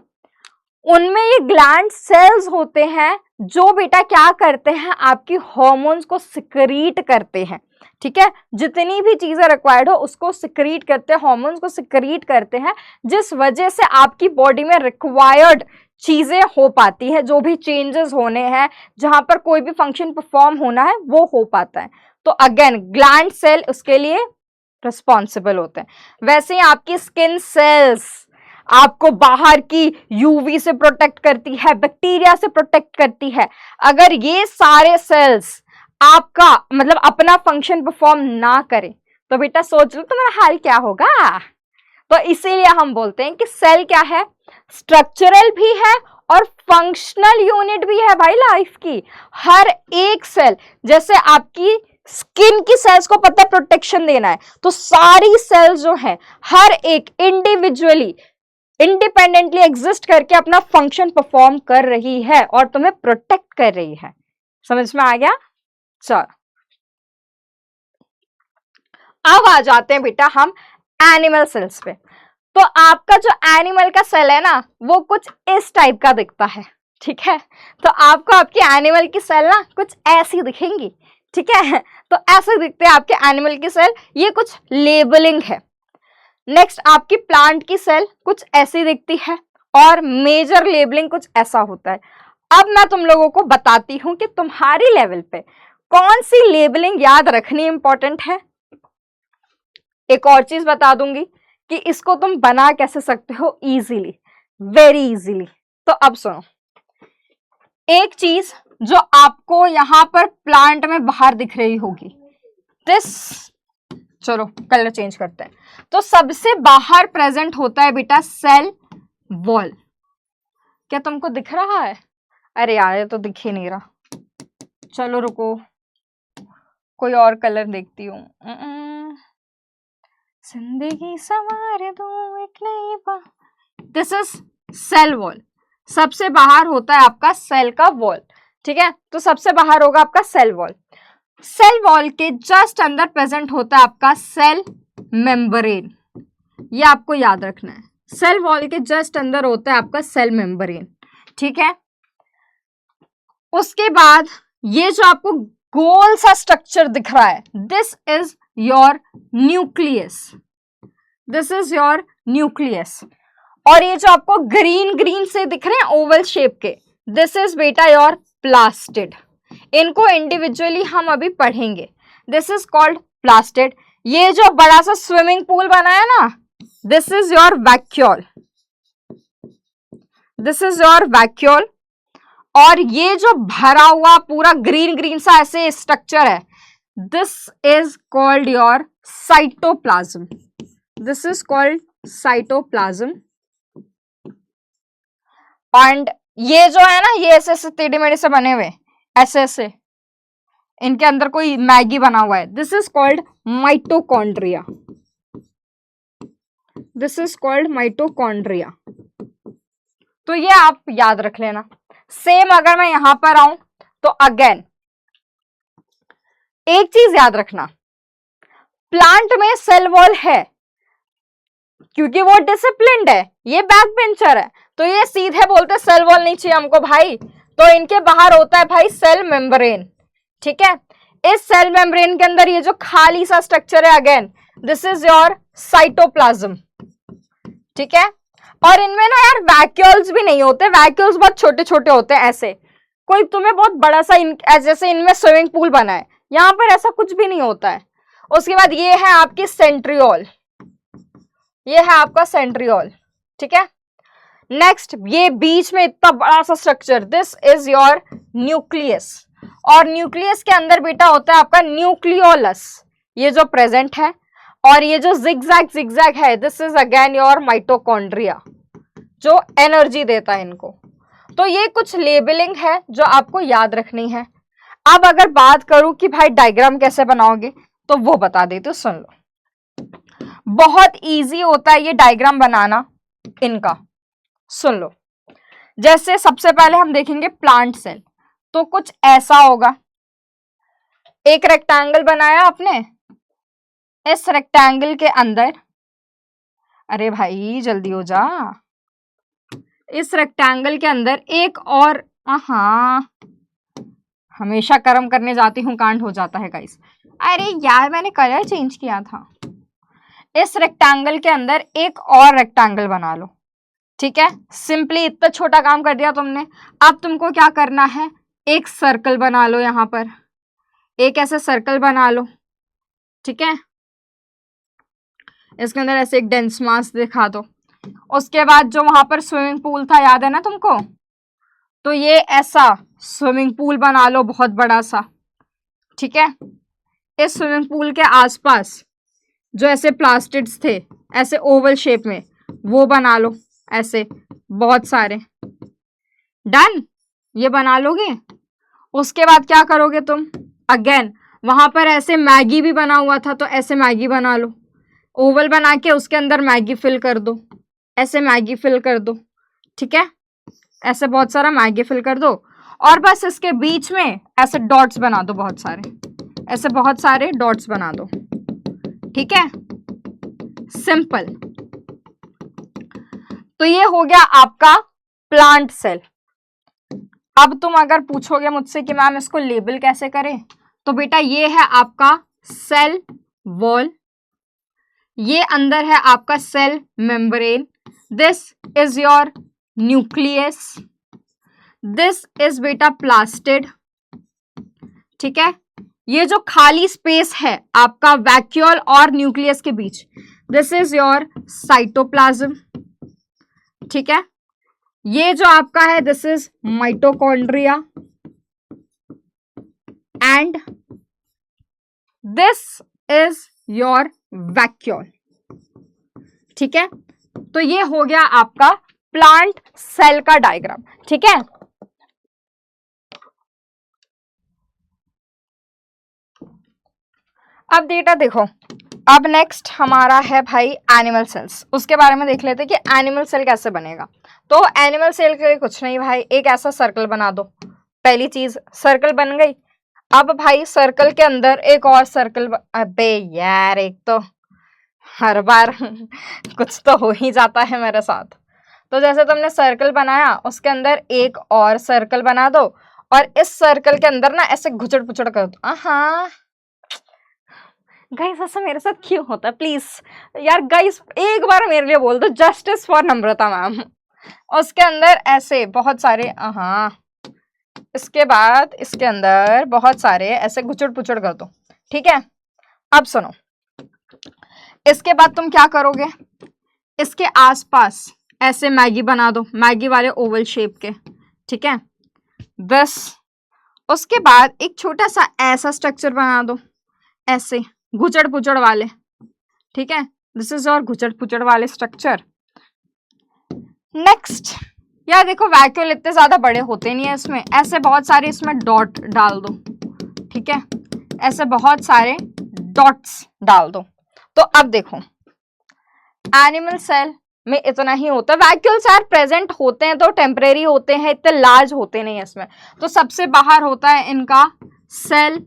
उनमें ये ग्लैंड सेल्स होते हैं जो बेटा क्या करते हैं, आपकी हॉर्मोन्स को सिक्रीट करते हैं, ठीक है, जितनी भी चीजें रिक्वायर्ड हो उसको सिक्रीट करते हैं, हॉर्मोन्स को सिक्रीट करते हैं, जिस वजह से आपकी बॉडी में रिक्वायर्ड चीजें हो पाती है, जो भी चेंजेस होने हैं, जहां पर कोई भी फंक्शन परफॉर्म होना है वो हो पाता है। तो अगेन ग्लैंड सेल उसके लिए रिस्पॉन्सिबल होते हैं। वैसे ही आपकी स्किन सेल्स आपको बाहर की यूवी से प्रोटेक्ट करती है, बैक्टीरिया से प्रोटेक्ट करती है। अगर ये सारे सेल्स आपका मतलब अपना फंक्शन परफॉर्म ना करें तो बेटा सोच लो तुम्हारा हाल क्या होगा। तो इसीलिए हम बोलते हैं कि सेल क्या है, स्ट्रक्चरल भी है और फंक्शनल यूनिट भी है भाई लाइफ की। हर एक सेल, जैसे आपकी स्किन की सेल्स को पता प्रोटेक्शन देना है, तो सारी सेल्स जो है हर एक इंडिविजुअली इंडिपेंडेंटली एग्जिस्ट करके अपना फंक्शन परफॉर्म कर रही है और तुम्हें प्रोटेक्ट कर रही है। समझ में आ गया? चलो अब आ जाते हैं बेटा हम एनिमल सेल्स पे। तो आपका जो एनिमल का सेल है ना वो कुछ इस टाइप का दिखता है, ठीक है। तो आपको आपकी एनिमल की सेल ना कुछ ऐसी दिखेंगी, ठीक है। तो ऐसे दिखते हैं आपके एनिमल की सेल, ये कुछ लेबलिंग है। नेक्स्ट आपकी प्लांट की सेल कुछ ऐसी दिखती है और मेजर लेबलिंग कुछ ऐसा होता है। अब मैं तुम लोगों को बताती हूं कि तुम्हारी लेवल पे कौन सी लेबलिंग याद रखनी इंपॉर्टेंट है। एक और चीज बता दूंगी कि इसको तुम बना कैसे सकते हो इजीली, वेरी इजीली। तो अब सुनो, एक चीज जो आपको यहां पर प्लांट में बाहर दिख रही होगी, दिस, चलो कलर चेंज करते हैं। तो सबसे बाहर प्रेजेंट होता है बेटा सेल वॉल। क्या तुमको दिख रहा है? अरे यार ये तो दिख ही नहीं रहा, चलो रुको कोई और कलर देखती हूँ। जिंदगी संवार दो एक नई बार। This is cell wall. सबसे बाहर होता है आपका सेल का वॉल, ठीक है। तो सबसे बाहर होगा आपका सेल वॉल। सेल वॉल के जस्ट अंदर प्रेजेंट होता है आपका सेल मेम्ब्रेन। ये आपको याद रखना है, सेल वॉल के जस्ट अंदर होता है आपका सेल मेम्ब्रेन, ठीक है। उसके बाद ये जो आपको गोल सा स्ट्रक्चर दिख रहा है, this is your nucleus, this is your nucleus. और ये जो आपको ग्रीन ग्रीन से दिख रहे हैं ओवल शेप के, दिस इज बेटा योर प्लास्टिड। इनको इंडिविजुअली हम अभी पढ़ेंगे। This is called plastid. ये जो बड़ा सा स्विमिंग पूल बना है ना, this is your vacuole, this is your vacuole. और ये जो भरा हुआ पूरा ग्रीन ग्रीन सा ऐसे स्ट्रक्चर है, this is called your cytoplasm, this is called cytoplasm. And ये जो है ना, ये ऐसे ऐसे टेढ़े मेढ़े से बने हुए, ऐसे ऐसे इनके अंदर कोई मैगी बना हुआ है, this is called mitochondria, this is called mitochondria. तो ये आप याद रख लेना। सेम अगर मैं यहां पर आऊं तो अगेन एक चीज याद रखना, प्लांट में सेल वॉल है क्योंकि वो डिसिप्लिन्ड है, ये बैक बेंचर है, तो ये सीधे बोलते सेल वॉल नहीं चाहिए हमको भाई, तो इनके बाहर होता है भाई सेल मेम्ब्रेन, ठीक है। इस सेल मेम्ब्रेन के अंदर ये जो खाली सा स्ट्रक्चर है, again this is your cytoplasm, ठीक है। और इनमें ना यार वैक्यूल्स भी नहीं होते, वैक्यूल्स बहुत छोटे छोटे होते हैं, ऐसे कोई तुम्हें बहुत बड़ा सा जैसे इनमें स्विमिंग पूल बना है, यहां पर ऐसा कुछ भी नहीं होता है। उसके बाद ये है आपकी सेंट्रियोल, ये है आपका सेंट्रियोल, ठीक है। नेक्स्ट ये बीच में इतना बड़ा सा structure, this is your nucleus. और न्यूक्लियस के अंदर बेटा होता है आपका न्यूक्लियोलस, ये जो प्रेजेंट है। और ये जो जिगजैग जिगजैग है, this is again your mitochondria, जो एनर्जी देता है इनको। तो ये कुछ लेबलिंग है जो आपको याद रखनी है। अब अगर बात करूं कि भाई डायग्राम कैसे बनाओगे, तो वो बता देती हूँ, सुन लो। बहुत इजी होता है ये डायग्राम बनाना इनका, सुन लो। जैसे सबसे पहले हम देखेंगे प्लांट सेल, तो कुछ ऐसा होगा। एक रेक्टेंगल बनाया आपने, इस रेक्टेंगल के अंदर, अरे भाई जल्दी हो जा, इस रेक्टेंगल के अंदर एक और हाँ, हमेशा कर्म करने जाती हूँ कांड हो जाता है गाइस। अरे यार मैंने कलर चेंज किया था। इस रेक्टेंगल के अंदर एक और रेक्टेंगल बना लो, ठीक है। सिंपली इतना छोटा काम कर दिया तुमने। अब तुमको क्या करना है, एक सर्कल बना लो, यहां पर एक ऐसा सर्कल बना लो, ठीक है। इसके अंदर ऐसे एक डेंस मास दिखा दो। उसके बाद जो वहां पर स्विमिंग पूल था, याद है ना तुमको, तो ये ऐसा स्विमिंग पूल बना लो बहुत बड़ा सा, ठीक है। इस स्विमिंग पूल के आसपास जो ऐसे प्लास्टिड्स थे ऐसे ओवल शेप में, वो बना लो ऐसे बहुत सारे। डन, ये बना लोगे। उसके बाद क्या करोगे तुम, अगेन वहां पर ऐसे मैगी भी बना हुआ था, तो ऐसे मैगी बना लो, ओवल बना के उसके अंदर मैगी फिल कर दो, ऐसे मैगी फिल कर दो, ठीक है। ऐसे बहुत सारा मैगी फिल कर दो, और बस इसके बीच में ऐसे डॉट्स बना दो बहुत सारे, ऐसे बहुत सारे डॉट्स बना दो, ठीक है। सिंपल। तो ये हो गया आपका प्लांट सेल। अब तुम अगर पूछोगे मुझसे कि मैम इसको लेबल कैसे करें, तो बेटा ये है आपका सेल वॉल, ये अंदर है आपका cell membrane, this is your nucleus, this is बेटा प्लास्टिड, ठीक है। ये जो खाली स्पेस है आपका वैक्यूल और न्यूक्लियस के बीच, दिस इज योर साइटोप्लाज्म, ठीक है। ये जो आपका है this is mitochondria and this is your vacuole, ठीक है। तो ये हो गया आपका प्लांट सेल का डायग्राम, ठीक है। अब डेटा देखो, अब नेक्स्ट हमारा है भाई एनिमल सेल्स। उसके बारे में देख लेते हैं कि एनिमल सेल कैसे बनेगा। तो एनिमल सेल के लिए कुछ नहीं भाई, एक ऐसा सर्कल बना दो। पहली चीज सर्कल बन गई। अब भाई सर्कल के अंदर एक और सर्कल अबे यार, एक तो हर बार कुछ तो हो ही जाता है मेरे साथ। तो जैसे तुमने सर्कल बनाया, उसके अंदर एक और सर्कल बना दो, और इस सर्कल के अंदर ना ऐसे घुचड़ पुचड़ कर दो। हाँ गाइस, ऐसा मेरे साथ क्यों होता है, प्लीज यार गाइस एक बार मेरे लिए बोल दो, जस्टिस फॉर नम्रता मैम। उसके अंदर ऐसे बहुत सारे, हाँ इसके बाद इसके अंदर बहुत सारे ऐसे गुचड़ पुचड़ कर दो, ठीक है। अब सुनो, इसके बाद तुम क्या करोगे, इसके आसपास ऐसे मैगी बना दो, मैगी वाले ओवल शेप के, ठीक है। बस उसके बाद एक छोटा सा ऐसा स्ट्रक्चर बना दो, ऐसे घुचड़ पुचड़ वाले, ठीक है। दिस इज और घुचड़ पुचड़ वाले स्ट्रक्चर। नेक्स्ट यार देखो, वैक्यूल इतने ज्यादा बड़े होते नहीं है इसमें, ऐसे बहुत सारे इसमें डॉट डाल दो, ठीक है। ऐसे बहुत सारे डॉट्स डाल दो। तो अब देखो, एनिमल सेल में इतना ही होता है। वैक्यूल्स यार प्रेजेंट होते हैं तो टेम्परेरी होते हैं, इतने लार्ज होते नहीं है इसमें। तो सबसे बाहर होता है इनका सेल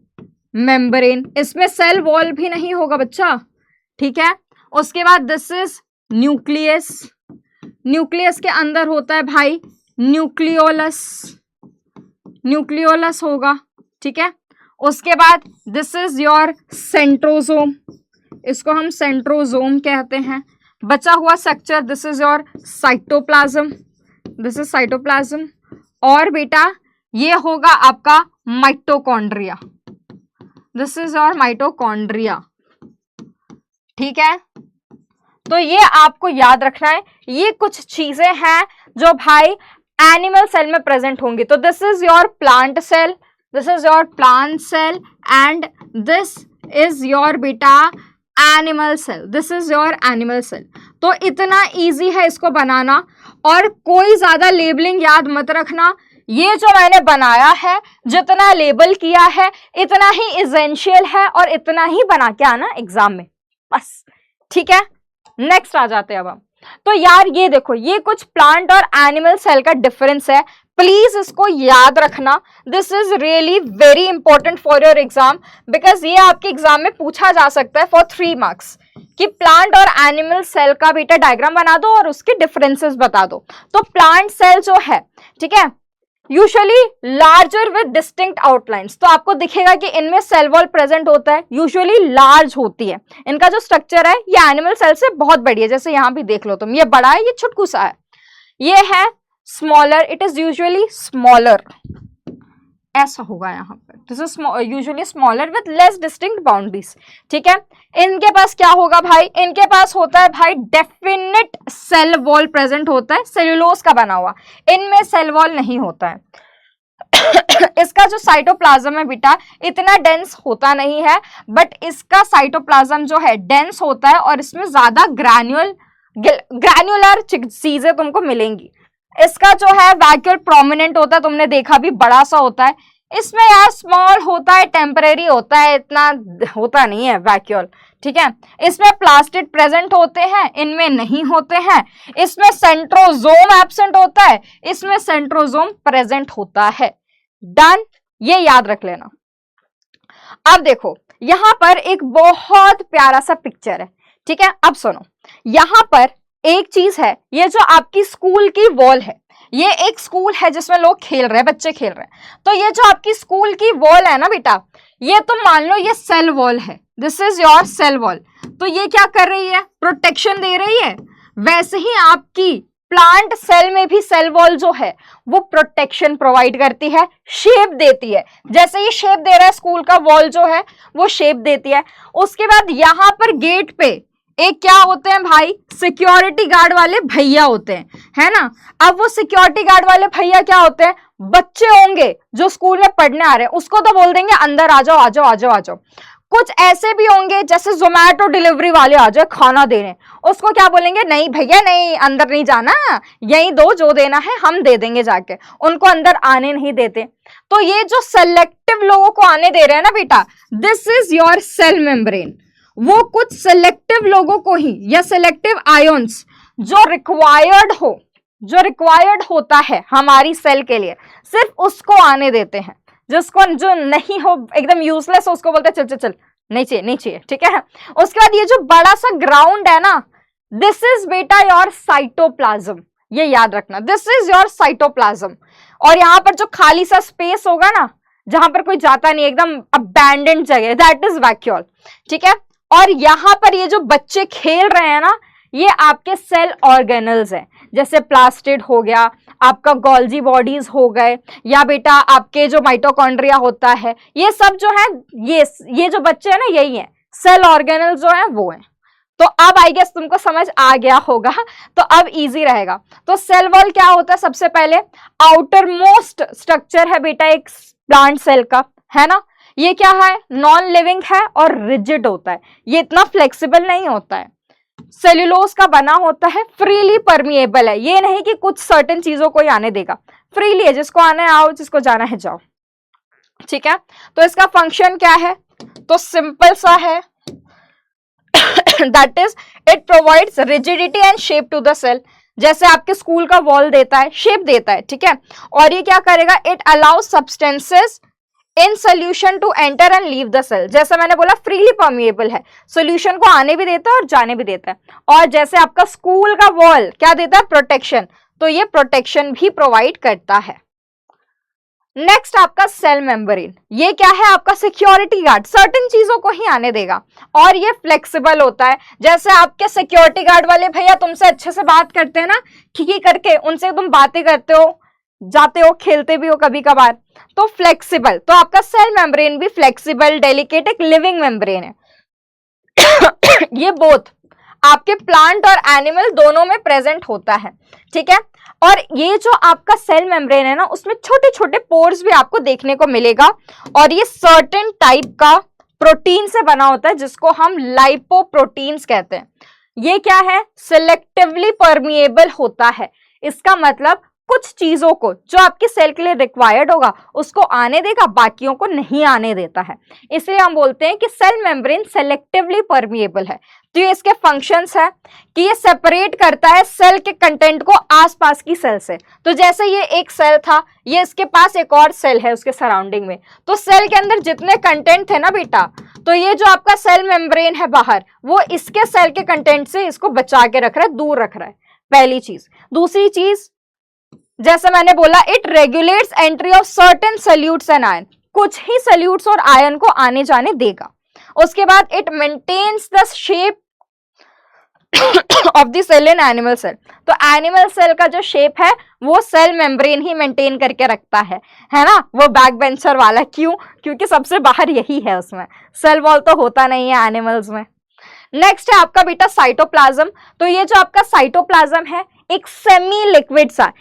मेम्ब्रेन, इसमें सेल वॉल भी नहीं होगा बच्चा, ठीक है। उसके बाद दिस इज न्यूक्लियस, न्यूक्लियस के अंदर होता है भाई न्यूक्लियोलस, न्यूक्लियोलस होगा, ठीक है। उसके बाद दिस इज योर सेंट्रोसोम, इसको हम सेंट्रोसोम कहते हैं। बचा हुआ structure this is your cytoplasm, this is cytoplasm. और बेटा ये होगा आपका mitochondria, this is your mitochondria, ठीक है। तो ये आपको याद रखना है, ये कुछ चीजें हैं जो भाई एनिमल सेल में प्रेजेंट होंगी। तो this is your plant cell, this is your plant cell and this is your बेटा animal cell, this is your animal cell. तो इतना इजी है इसको बनाना, और कोई ज्यादा लेबलिंग याद मत रखना। ये जो मैंने बनाया है, जितना लेबल किया है, इतना ही एसेंशियल है, और इतना ही बना के आना एग्जाम में, बस, ठीक है। नेक्स्ट आ जाते हैं अब हम। तो यार ये देखो, ये कुछ प्लांट और एनिमल सेल का डिफरेंस है, प्लीज इसको याद रखना। This is really very important for your exam, because ये आपके एग्जाम में पूछा जा सकता है फॉर 3 मार्क्स कि प्लांट और एनिमल सेल का बेटा डायग्राम बना दो और उसके डिफरेंसेस बता दो। तो प्लांट सेल जो है, ठीक है, usually larger with distinct outlines, तो आपको दिखेगा कि इनमें सेल वॉल प्रेजेंट होता है, यूजुअली लार्ज होती है। इनका जो स्ट्रक्चर है ये एनिमल सेल से बहुत बड़ी है, जैसे यहां भी देख लो तुम, ये बड़ा है, ये छुटकू सा है। ये है smaller, it is usually smaller, ऐसा होगा यहाँ पर, this is usually smaller with less distinct boundaries. ठीक है, इनके पास क्या होगा भाई, इनके पास होता है भाई डेफिनेट सेल वॉल प्रेजेंट होता है, सेल्यूलोज का बना हुआ, इनमें सेल वॉल नहीं होता है। इसका जो साइटोप्लाज्म है बेटा इतना डेंस होता नहीं है, बट इसका साइटोप्लाज्म जो है डेंस होता है और इसमें ज्यादा ग्रैन्युलर चीजें तुमको मिलेंगी। इसका जो है वैक्यूल प्रोमिनेंट होता है, तुमने देखा भी बड़ा सा होता है। इसमें यार स्मॉल होता है, टेम्परेरी होता है, इतना होता नहीं है वैक्यूल। ठीक है, इसमें प्लास्टिड प्रेजेंट होते हैं, इनमें नहीं होते हैं। इसमें सेंट्रोजोम एब्सेंट होता है, इसमें सेंट्रोजोम प्रेजेंट होता है। डन, ये याद रख लेना। अब देखो यहां पर एक बहुत प्यारा सा पिक्चर है। ठीक है, अब सुनो, यहां पर एक चीज है, ये जो आपकी स्कूल की वॉल है, ये एक स्कूल है जिसमें लोग खेल रहे हैं, बच्चे खेल रहे हैं। तो ये जो आपकी स्कूल की वॉल है ना बेटा, ये तुम मान लो ये सेल वॉल है, this is your cell wall. तो ये क्या कर रही है, प्रोटेक्शन दे रही है। वैसे ही आपकी प्लांट सेल में भी सेल वॉल जो है वो प्रोटेक्शन प्रोवाइड करती है, शेप देती है। जैसे ये शेप दे रहा है स्कूल का वॉल जो है वो शेप देती है। उसके बाद यहां पर गेट पे एक क्या होते हैं भाई, सिक्योरिटी गार्ड वाले भैया होते हैं, है ना। अब वो सिक्योरिटी गार्ड वाले भैया क्या होते हैं, बच्चे होंगे जो स्कूल में पढ़ने आ रहे हैं, उसको तो बोल देंगे अंदर आ जाओ आ जाओ आ जाओ आ जाओ। कुछ ऐसे भी होंगे जैसे जोमैटो डिलीवरी वाले आ जाए खाना देने, उसको क्या बोलेंगे, नहीं भैया नहीं, अंदर नहीं जाना, यही दो, जो देना है हम दे देंगे जाके, उनको अंदर आने नहीं देते। तो ये जो सेलेक्टिव लोगों को आने दे रहे हैं ना बेटा, this is your cell membrane. वो कुछ सेलेक्टिव लोगों को ही, या सेलेक्टिव आयंस जो रिक्वायर्ड होता है हमारी सेल के लिए, सिर्फ उसको आने देते हैं। जिसको जो नहीं हो, एकदम यूजलेस हो, उसको बोलते हैं चल चल चल, नहीं चाहिए नहीं चाहिए। ठीक है, उसके बाद ये जो बड़ा सा ग्राउंड है ना, दिस इज बेटा योर साइटोप्लाज्म, ये याद रखना, दिस इज योर साइटोप्लाज्म। और यहाँ पर जो खाली सा स्पेस होगा ना, जहां पर कोई जाता नहीं, एकदम अबैंडेंड जगह, दैट इज वैक्यूल। ठीक है, और यहां पर ये जो बच्चे खेल रहे हैं ना, ये आपके सेल ऑर्गेनल्स हैं, जैसे प्लास्टिड हो गया, आपका गोल्जी बॉडीज हो गए, या बेटा आपके जो माइटोकॉन्ड्रिया होता है, ये सब जो है, ये जो बच्चे हैं ना, यही है सेल ऑर्गेनल्स जो है वो है। तो अब आई गेस तुमको समझ आ गया होगा, तो अब इजी रहेगा। तो सेल वॉल क्या होता है, सबसे पहले आउटर मोस्ट स्ट्रक्चर है बेटा एक प्लांट सेल का, है ना। ये क्या है, नॉन लिविंग है और रिजिड होता है, ये इतना फ्लेक्सिबल नहीं होता है, सेल्यूलोज का बना होता है, फ्रीली परमिएबल है, ये नहीं कि कुछ सर्टेन चीजों को ही आने देगा, फ्रीली है, जिसको आना है आओ, जिसको जाना है जाओ। ठीक है, तो इसका फंक्शन क्या है, तो सिंपल सा है, that is it provides rigidity and shape to the cell, जैसे आपके स्कूल का वॉल देता है, शेप देता है। ठीक है, और ये क्या करेगा, it allows substances in solution to enter and leave the cell, जैसा मैंने बोला फ्रीली परमिएबल है, सोल्यूशन को आने भी देता है और जाने भी देता है। और जैसे आपका स्कूल का वॉल क्या देता है, प्रोटेक्शन, तो ये प्रोटेक्शन भी प्रोवाइड करता है। नेक्स्ट आपका सेल मेम्ब्रेन, ये क्या है, आपका सिक्योरिटी गार्ड, सर्टेन चीजों को ही आने देगा, और ये फ्लेक्सिबल होता है। जैसे आपके सिक्योरिटी गार्ड वाले भैया तुमसे अच्छे से बात करते हैं ना, ठीक ही करके उनसे तुम बातें करते हो, जाते हो, खेलते भी हो कभी कभार, तो फ्लेक्सिबल। तो आपका सेल मेम्ब्रेन भी फ्लेक्सिबल, डेलिकेट, एक लिविंग मेम्ब्रेन है। ये बोथ आपके प्लांट और एनिमल दोनों में प्रेजेंट होता है। ठीक है, और ये जो आपका सेल मेम्ब्रेन है ना, उसमें छोटे छोटे पोर्स भी आपको देखने को मिलेगा, और ये सर्टेन टाइप का प्रोटीन से बना होता है, जिसको हम लाइपोप्रोटीन्स कहते हैं। ये क्या है, सिलेक्टिवली परमिएबल होता है, इसका मतलब कुछ चीजों को जो आपके सेल के लिए रिक्वायर्ड होगा उसको आने देगा, बाकियों को नहीं आने देता है, इसलिए हम बोलते हैं कि सेल मेम्ब्रेन सेलेक्टिवली परमिएबल है। तो ये इसके फंक्शंस है कि ये सेपरेट करता है सेल के कंटेंट को आसपास की सेल से। तो जैसे ये एक सेल था, ये इसके पास एक और सेल है उसके सराउंडिंग में, तो सेल के अंदर जितने कंटेंट थे ना बेटा, तो ये जो आपका सेल मेम्ब्रेन है बाहर, वो इसके सेल के कंटेंट से इसको बचा के रख रहा है, दूर रख रहा है, पहली चीज। दूसरी चीज, जैसे मैंने बोला, it regulates entry of certain solutes and ion, कुछ ही सॉल्यूट्स और आयन को आने जाने देगा। उसके बाद it maintains the shape of the cell in animal cell, तो एनिमल सेल का जो शेप है वो सेल मेम्ब्रेन ही मेंटेन करके रखता है ना, वो बैक बेंचर वाला। क्यों? क्योंकि सबसे बाहर यही है, उसमें सेल वॉल तो होता नहीं है एनिमल्स में। नेक्स्ट है आपका बेटा साइटोप्लाज्म, तो ये जो आपका साइटोप्लाज्म है एक सेमी लिक्विड सा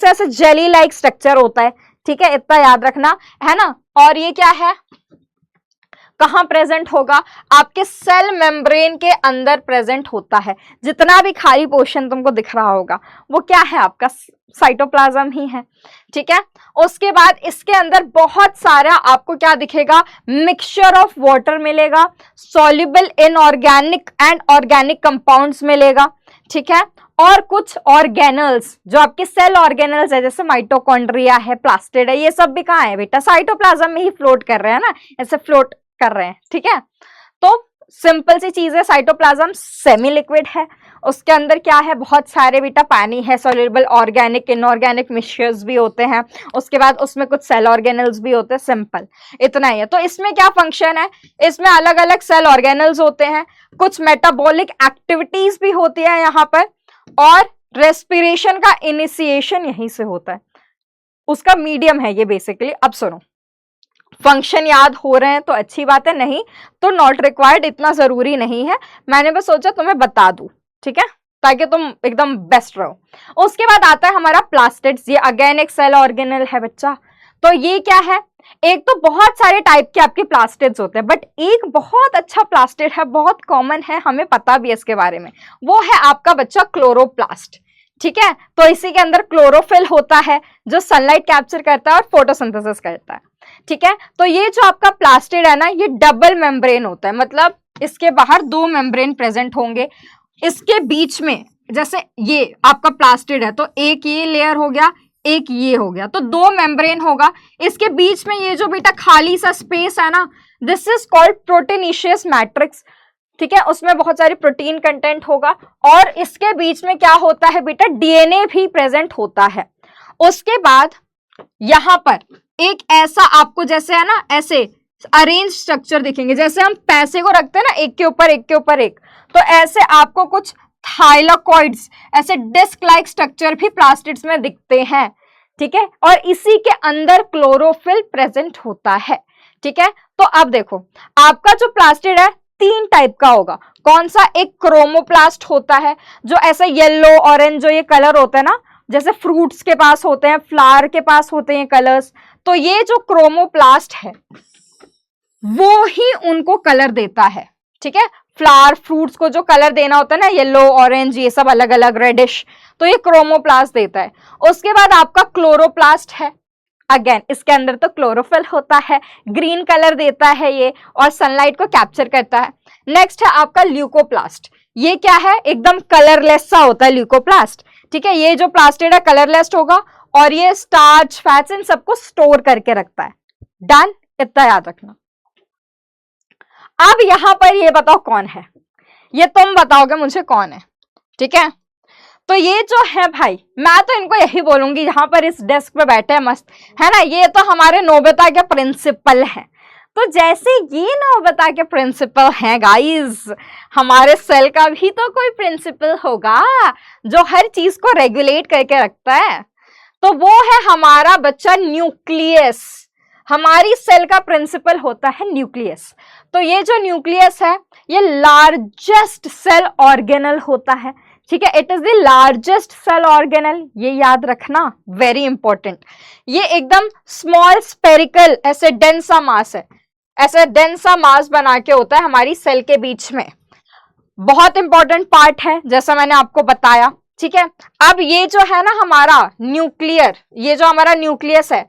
ऐसे जेली लाइक स्ट्रक्चर होता है, ठीक है, इतना याद रखना है ना। और ये क्या है, कहां प्रेजेंट होगा? आपके सेल मेम्ब्रेन के अंदर प्रेजेंट होता है। जितना भी खाली पोर्शन तुमको दिख रहा होगा वो क्या है? आपका साइटोप्लाज्म ही है, ठीक है। उसके बाद इसके अंदर बहुत सारा आपको क्या दिखेगा? मिक्सचर ऑफ वाटर मिलेगा, soluble inorganic and organic compounds मिलेगा, ठीक है। और कुछ ऑर्गेनल्स, जो आपके सेल ऑर्गेनल्स है, जैसे माइटोकॉन्ड्रिया है, प्लास्टिड है, ये सब भी कहाँ है बेटा? साइटोप्लाज्म में ही फ्लोट कर रहे हैं ना, ऐसे फ्लोट कर रहे हैं, ठीक है। तो सिंपल सी चीज है, साइटोप्लाज्म सेमी लिक्विड है, उसके अंदर क्या है? बहुत सारे बेटा पानी है, सॉल्युबल ऑर्गेनिक इनऑर्गेनिक मिक्सचर्स भी होते हैं, उसके बाद उसमें कुछ सेल ऑर्गेनल्स भी होते हैं, सिंपल इतना ही है। तो इसमें क्या फंक्शन है? इसमें अलग अलग सेल ऑर्गेनल्स होते हैं, कुछ मेटाबॉलिक एक्टिविटीज भी होती है यहाँ पर, और रेस्पिरेशन का इनिशिएशन यहीं से होता है, उसका मीडियम है ये बेसिकली। अब सुनो, फंक्शन याद हो रहे हैं तो अच्छी बात है, नहीं तो नॉट रिक्वायर्ड, इतना जरूरी नहीं है, मैंने बस सोचा तुम्हें बता दूं, ठीक है, ताकि तुम एकदम बेस्ट रहो। उसके बाद आता है हमारा प्लास्टिड्स, ये अगेन एक सेल ऑर्गेनल है बच्चा। तो ये क्या है? एक तो बहुत सारे टाइप के आपके प्लास्टिड्स होते हैं, बट एक बहुत अच्छा प्लास्टिड है, बहुत कॉमन है, हमें पता भी है इसके बारे में, वो है आपका बच्चा क्लोरोप्लास्ट, ठीक है। तो इसी के अंदर क्लोरोफिल होता है जो सनलाइट कैप्चर करता है और फोटोसिंथेसिस करता है, ठीक है। तो ये जो आपका प्लास्टिड है ना, ये डबल मेम्ब्रेन होता है, मतलब इसके बाहर दो मेम्ब्रेन प्रेजेंट होंगे, इसके बीच में जैसे ये आपका प्लास्टिड है तो एक ये लेयर हो गया, एक ये हो गया, तो दो मेम्ब्रेन होगा, इसके बीच में ये जो बेटा खाली सा स्पेस है ना, this is called proteinaceous matrix, ठीक है, उसमें बहुत सारी प्रोटीन कंटेंट होगा, और इसके बीच में क्या होता है बेटा? डीएनए भी प्रेजेंट होता है। उसके बाद यहां पर एक ऐसा आपको जैसे है ना, ऐसे अरेंज स्ट्रक्चर दिखेंगे, जैसे हम पैसे को रखते हैं ना एक के ऊपर एक के ऊपर एक, तो ऐसे आपको कुछ थाइलाकॉइड्स, ऐसे डिस्क लाइक स्ट्रक्चर भी प्लास्टिड्स में दिखते हैं, ठीक है, और इसी के अंदर क्लोरोफिल प्रेजेंट होता है, ठीक है। तो अब देखो, आपका जो प्लास्टिड है तीन टाइप का होगा, कौन सा? एक क्रोमोप्लास्ट होता है, जो ऐसे येलो ऑरेंज जो ये कलर होता है ना, जैसे फ्रूट्स के पास होते हैं, फ्लावर के पास होते हैं कलर्स, तो ये जो क्रोमोप्लास्ट है वो ही उनको कलर देता है, ठीक है। फ्लावर फ्रूट्स को जो कलर देना होता है ना, येलो ऑरेंज ये सब अलग अलग रेडिश, तो ये क्रोमोप्लास्ट देता है। उसके बाद आपका क्लोरोप्लास्ट है, अगेन इसके अंदर तो क्लोरोफिल होता है, ग्रीन कलर देता है ये, और सनलाइट को कैप्चर करता है। नेक्स्ट है आपका ल्यूकोप्लास्ट, ये क्या है? एकदम कलरलेस सा होता है ल्यूकोप्लास्ट, ठीक है। ये जो प्लास्टिड है कलरलेस होगा, और ये स्टार्च फैट्स इन सबको स्टोर करके रखता है। डन, इतना याद रखना। अब यहां पर ये बताओ कौन है? ये तुम बताओगे मुझे कौन है, ठीक है। तो ये जो है भाई, मैं तो इनको यही बोलूंगी, यहाँ पर इस डेस्क पे बैठे हैं मस्त, है ना, ये तो हमारे नोबिता के प्रिंसिपल हैं। तो जैसे ये नोबिता के प्रिंसिपल हैं गाइस, हमारे सेल का भी तो कोई प्रिंसिपल होगा जो हर चीज को रेगुलेट करके रखता है, तो वो है हमारा बच्चा न्यूक्लियस। हमारी सेल का प्रिंसिपल होता है न्यूक्लियस। तो ये जो न्यूक्लियस है ये लार्जेस्ट सेल ऑर्गेनल होता है, ठीक है, it is the largest cell organelle, ये याद रखना, वेरी इंपॉर्टेंट। ये एकदम स्मॉल स्पेरिकल ऐसे डेंसा मास है, ऐसे डेंसा मास बना के होता है हमारी सेल के बीच में, बहुत इंपॉर्टेंट पार्ट है जैसा मैंने आपको बताया, ठीक है। अब ये जो है ना हमारा न्यूक्लियर, ये जो हमारा न्यूक्लियस है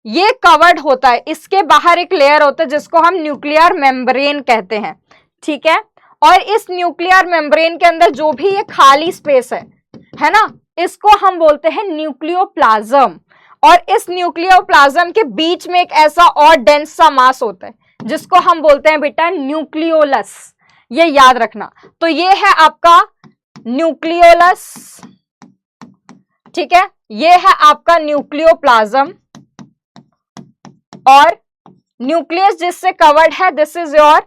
ये कवर्ड होता है, इसके बाहर एक लेयर होता है जिसको हम न्यूक्लियर मेम्ब्रेन कहते हैं, ठीक है। और इस न्यूक्लियर मेम्ब्रेन के अंदर जो भी ये खाली स्पेस है ना, इसको हम बोलते हैं न्यूक्लियोप्लाज्म। और इस न्यूक्लियोप्लाज्म के बीच में एक ऐसा और डेंस सा मास होता है जिसको हम बोलते हैं बेटा न्यूक्लियोलस, ये याद रखना। तो ये है आपका न्यूक्लियोलस, ठीक है, ये है आपका न्यूक्लियोप्लाज्म और न्यूक्लियस जिससे कवर्ड है, this is your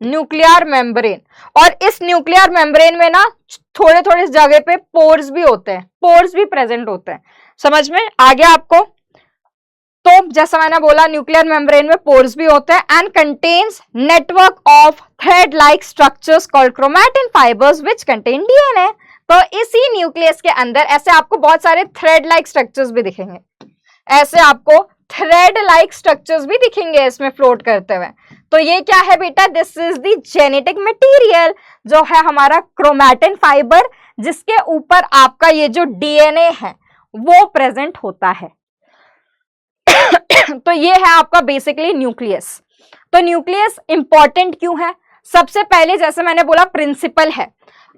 nuclear membrane. और इस न्यूक्लियर मेम्ब्रेन में ना थोड़े थोड़े जगह पे पोर्स भी होते हैं, पोर्स भी प्रेजेंट होते हैं। समझ में आ गया आपको? तो जैसा मैंने बोला न्यूक्लियर मेम्ब्रेन में पोर्स भी होते हैं and contains network of thread like structures called chromatin fibres which contain DNA. तो इसी न्यूक्लियस के अंदर ऐसे आपको बहुत सारे थ्रेड लाइक स्ट्रक्चर्स भी दिखेंगे, ऐसे आपको थ्रेड लाइक स्ट्रक्चर्स भी दिखेंगे इसमें फ्लोट करते हुए। तो ये क्या है बेटा? This is the genetic material, जो है हमारा क्रोमैटिन फाइबर, जिसके ऊपर आपका ये जो डीएनए है वो प्रेजेंट होता है। तो ये है आपका बेसिकली न्यूक्लियस। तो न्यूक्लियस इंपॉर्टेंट क्यों है? सबसे पहले जैसे मैंने बोला प्रिंसिपल है।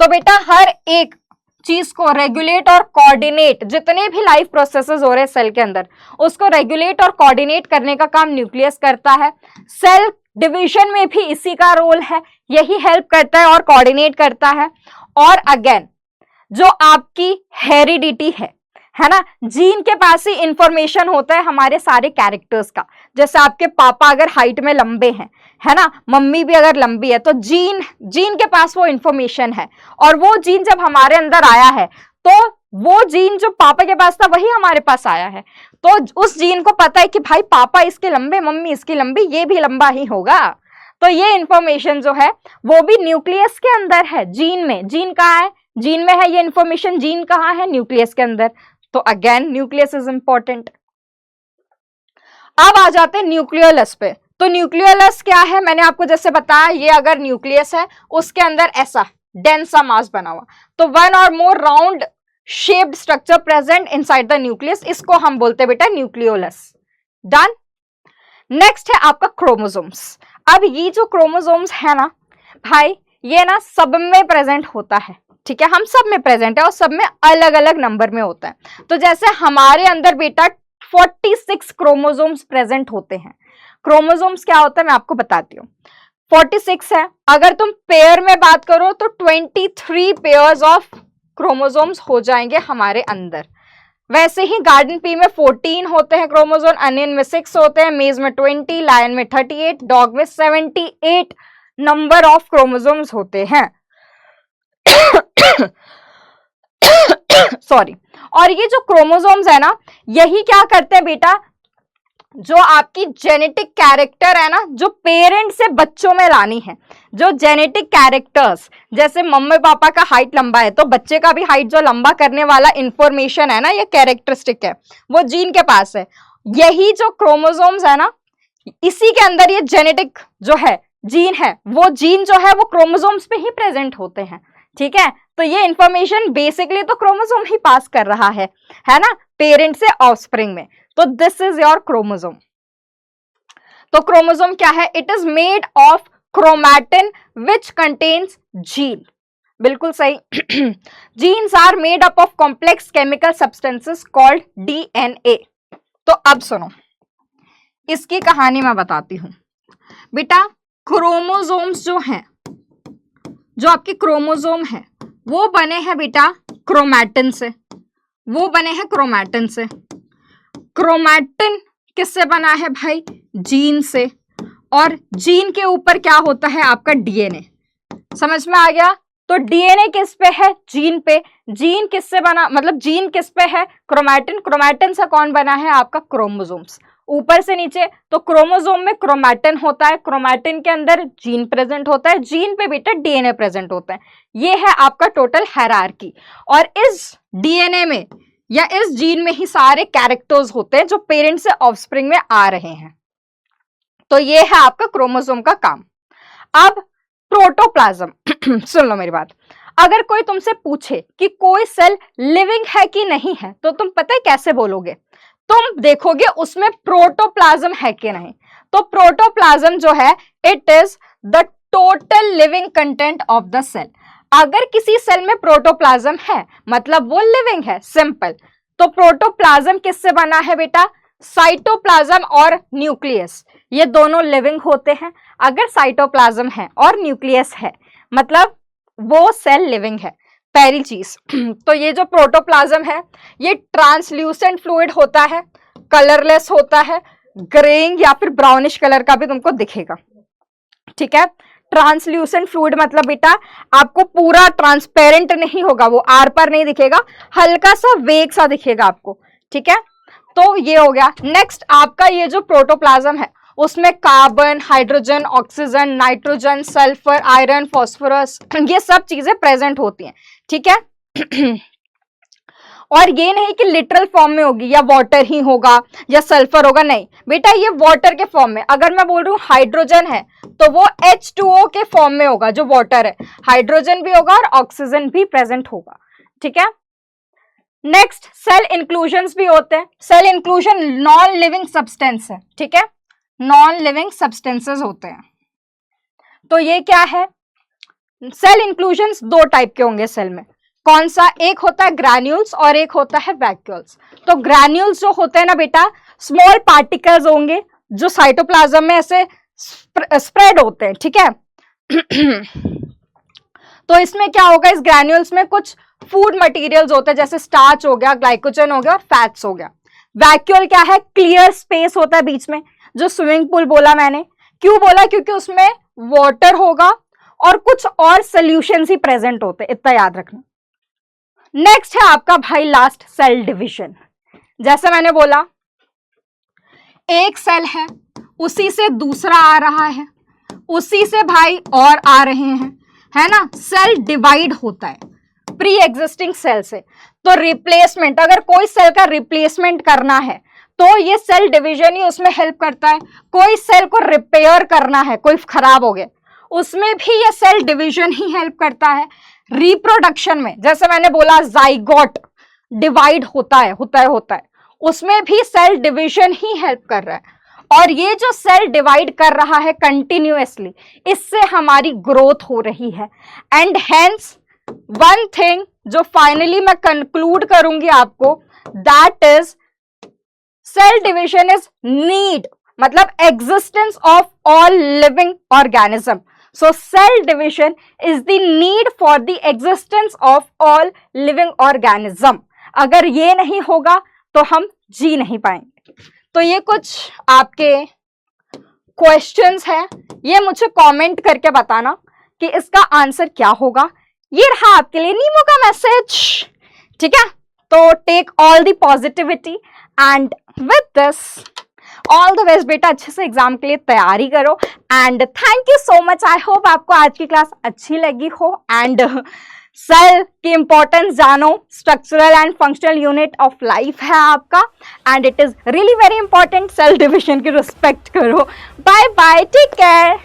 तो बेटा हर एक चीज को रेगुलेट और कोऑर्डिनेट, जितने भी लाइफ प्रोसेसेस हो रहे हैं सेल के अंदर, उसको रेगुलेट और कोऑर्डिनेट करने का काम न्यूक्लियस करता है। सेल डिवीजन में भी इसी का रोल है, यही हेल्प करता है और कोऑर्डिनेट करता है। और अगेन जो आपकी हेरिडिटी है ना, जीन के पास ही इंफॉर्मेशन होता है हमारे सारे कैरेक्टर्स का। जैसे आपके पापा अगर हाइट में लंबे हैं, है ना, मम्मी भी अगर लंबी है, तो जीन के पास वो इंफॉर्मेशन है। और वो जीन जब हमारे अंदर आया है तो वो जीन जो पापा के पास था वही हमारे पास आया है। तो उस जीन को पता है कि भाई पापा इसके लंबे, मम्मी इसकी लंबी, ये भी लंबा ही होगा। तो ये इंफॉर्मेशन जो है वो भी न्यूक्लियस के अंदर है, जीन में। जीन कहाँ है? जीन में है ये इंफॉर्मेशन। जीन कहाँ है? न्यूक्लियस के अंदर। तो अगेन न्यूक्लियस इज इंपॉर्टेंट। अब आ जाते हैं न्यूक्लियोलस पे। तो न्यूक्लियोलस क्या है? मैंने आपको जैसे बताया, ये अगर न्यूक्लियस है उसके अंदर ऐसा डेंसा मास बना हुआ, तो वन और more round shaped structure present inside the nucleus, इसको हम बोलते हैं बेटा न्यूक्लियोलस। डन। नेक्स्ट है आपका क्रोमोसोम्स। अब ये जो क्रोमोसोम्स है ना भाई, ये ना सब में प्रेजेंट होता है, ठीक है, हम सब में प्रेजेंट है और सब में अलग अलग नंबर में होता है। तो जैसे हमारे अंदर बेटा 46 क्रोमोसोम्स प्रेजेंट होते हैं। क्रोमोसोम्स क्या होता है मैं आपको बताती हूँ। 46 है, अगर तुम पेयर में बात करो तो 23 पेयर्स ऑफ क्रोमोसोम्स हो जाएंगे हमारे अंदर। वैसे ही गार्डन पी में 14 होते हैं क्रोमोसोम, अनियन में 6 होते हैं, मेज में 20, लायन में 38, डॉग में 78 नंबर ऑफ क्रोमोसोम्स होते हैं। सॉरी। और ये जो क्रोमोसोम्स है ना, यही क्या करते हैं बेटा, जो आपकी जेनेटिक कैरेक्टर है ना, जो पेरेंट से बच्चों में लानी है, जो जेनेटिक कैरेक्टर्स, जैसे मम्मी पापा का हाइट लंबा है तो बच्चे का भी हाइट जो लंबा करने वाला इंफॉर्मेशन है ना, ये कैरेक्टरिस्टिक है, वो जीन के पास है। यही जो क्रोमोसोम्स है ना, इसी के अंदर ये जेनेटिक जो है जीन है, वो जीन जो है वो क्रोमोसोम्स पे ही प्रेजेंट होते हैं, ठीक है। तो ये इंफॉर्मेशन बेसिकली तो क्रोमोसोम ही पास कर रहा है ना, पेरेंट से ऑफस्प्रिंग में। तो दिस इज योर क्रोमोसोम। तो क्रोमोसोम क्या है? It is made of chromatin which contains gene. बिल्कुल सही। Genes are made up of complex chemical substances called DNA. तो अब सुनो, इसकी कहानी मैं बताती हूं बेटा। क्रोमोसोम्स जो हैं, जो आपके क्रोमोसोम है, वो बने हैं बेटा क्रोमैटिन से। वो बने हैं क्रोमैटिन से। क्रोमैटिन किससे बना है भाई? जीन से। और जीन के ऊपर क्या होता है? आपका डीएनए। समझ में आ गया? तो डीएनए किस पे है? जीन पे। जीन किससे बना, मतलब जीन किस पे है? क्रोमैटिन। क्रोमैटिन से कौन बना है? आपका क्रोमोसोम्स। ऊपर से नीचे तो क्रोमोसोम में क्रोमैटिन होता है, क्रोमैटिन के अंदर जीन प्रेजेंट होता है, जीन पे बेटा डीएनए प्रेजेंट होता है। ये है आपका टोटल हायरार्की। और इस डीएनए में या इस जीन में ही सारे कैरेक्टर्स होते हैं जो पेरेंट से ऑफस्प्रिंग में आ रहे हैं। तो ये है आपका क्रोमोसोम का काम। अब प्रोटोप्लाज्म। सुन लो मेरी बात। अगर कोई तुमसे पूछे कि कोई सेल लिविंग है कि नहीं है, तो तुम पता है कैसे बोलोगे? तुम देखोगे उसमें प्रोटोप्लाज्म है कि नहीं। तो प्रोटोप्लाज्म जो है, it is the total living content of the cell. अगर किसी सेल में प्रोटोप्लाज्म है मतलब वो लिविंग है, सिंपल। तो प्रोटोप्लाज्म किससे बना है बेटा? साइटोप्लाज्म और न्यूक्लियस, ये दोनों लिविंग होते हैं। अगर साइटोप्लाज्म है और न्यूक्लियस है मतलब वो सेल लिविंग है। पहली चीज तो ये जो प्रोटोप्लाज्म है ये ट्रांसल्यूसेंट फ्लूइड होता है, कलरलेस होता है, ग्रेइंग या फिर ब्राउनिश कलर का भी तुमको दिखेगा, ठीक है। ट्रांसल्यूसेंट फ्लूइड मतलब बेटा आपको पूरा ट्रांसपेरेंट नहीं होगा, वो आर पर नहीं दिखेगा, हल्का सा वेग सा दिखेगा आपको, ठीक है। तो ये हो गया। नेक्स्ट आपका ये जो प्रोटोप्लाज्म है उसमें carbon, hydrogen, oxygen, nitrogen, sulphur, iron, phosphorus ये सब चीजें प्रेजेंट होती हैं, ठीक है। और ये नहीं कि लिटरल फॉर्म में होगी या वाटर ही होगा या सल्फर होगा, नहीं बेटा ये वाटर के फॉर्म में। अगर मैं बोल रही हूँ हाइड्रोजन है तो वो H2O के फॉर्म में होगा जो वाटर है, हाइड्रोजन भी होगा और ऑक्सीजन भी प्रेजेंट होगा, ठीक है। नेक्स्ट सेल इंक्लूजन्स भी होते हैं। Cell inclusion non living substance है, ठीक है, नॉन लिविंग सब्सटेंसेस होते हैं। तो ये क्या है, सेल इंक्लूजन्स दो टाइप के होंगे सेल में। कौन सा, एक होता है ग्रैन्यूल्स और एक होता है वैक्यूल्स। तो ग्रैन्यूल्स जो होते हैं ना बेटा स्मॉल पार्टिकल्स होंगे जो साइटोप्लाज्म में ऐसे स्प्रेड होते हैं, ठीक है। तो इसमें क्या होगा, इस ग्रैन्यूल्स में कुछ फूड मटेरियल्स होते हैं जैसे स्टार्च हो गया, ग्लाइकोजन हो गया और फैट्स हो गया। वैक्यूल क्या है, क्लियर स्पेस होता है बीच में, जो स्विमिंग पूल बोला मैंने। क्यों बोला, क्योंकि उसमें वाटर होगा और कुछ और सॉल्यूशंस ही प्रेजेंट होते हैं, इतना याद रखना। नेक्स्ट है आपका भाई लास्ट सेल डिवीजन। जैसे मैंने बोला एक सेल है, उसी से दूसरा आ रहा है, उसी से भाई और आ रहे हैं, है ना। सेल डिवाइड होता है प्री एग्जिस्टिंग सेल से। तो रिप्लेसमेंट, अगर कोई सेल का रिप्लेसमेंट करना है तो ये सेल डिवीजन ही उसमें हेल्प करता है। कोई सेल को रिपेयर करना है, कोई खराब हो गया, उसमें भी ये सेल डिवीजन ही हेल्प करता है। रिप्रोडक्शन में जैसे मैंने बोला जाइगोट डिवाइड होता है, उसमें भी सेल डिवीजन ही हेल्प कर रहा है। और ये जो सेल डिवाइड कर रहा है कंटिन्यूअसली, इससे हमारी ग्रोथ हो रही है। एंड हेंस वन थिंग जो फाइनली मैं कंक्लूड करूंगी आपको, that is cell division is need, मतलब existence of all living organism. So cell division is the need for the existence of all living organism. अगर ये नहीं होगा तो हम जी नहीं पाएंगे। तो ये कुछ आपके क्वेश्चंस हैं, ये मुझे कमेंट करके बताना कि इसका आंसर क्या होगा। ये रहा आपके लिए नीमो का मैसेज, ठीक है। तो take all the positivity and with this all the best बेटा, अच्छे से एग्जाम के लिए तैयारी करो। And thank you so much. I hope आपको आज की क्लास अच्छी लगी हो एंड सेल की इंपॉर्टेंस जानो। Structural and functional unit of life है आपका and it is really very important. Cell division की रिस्पेक्ट करो। Bye bye, take care.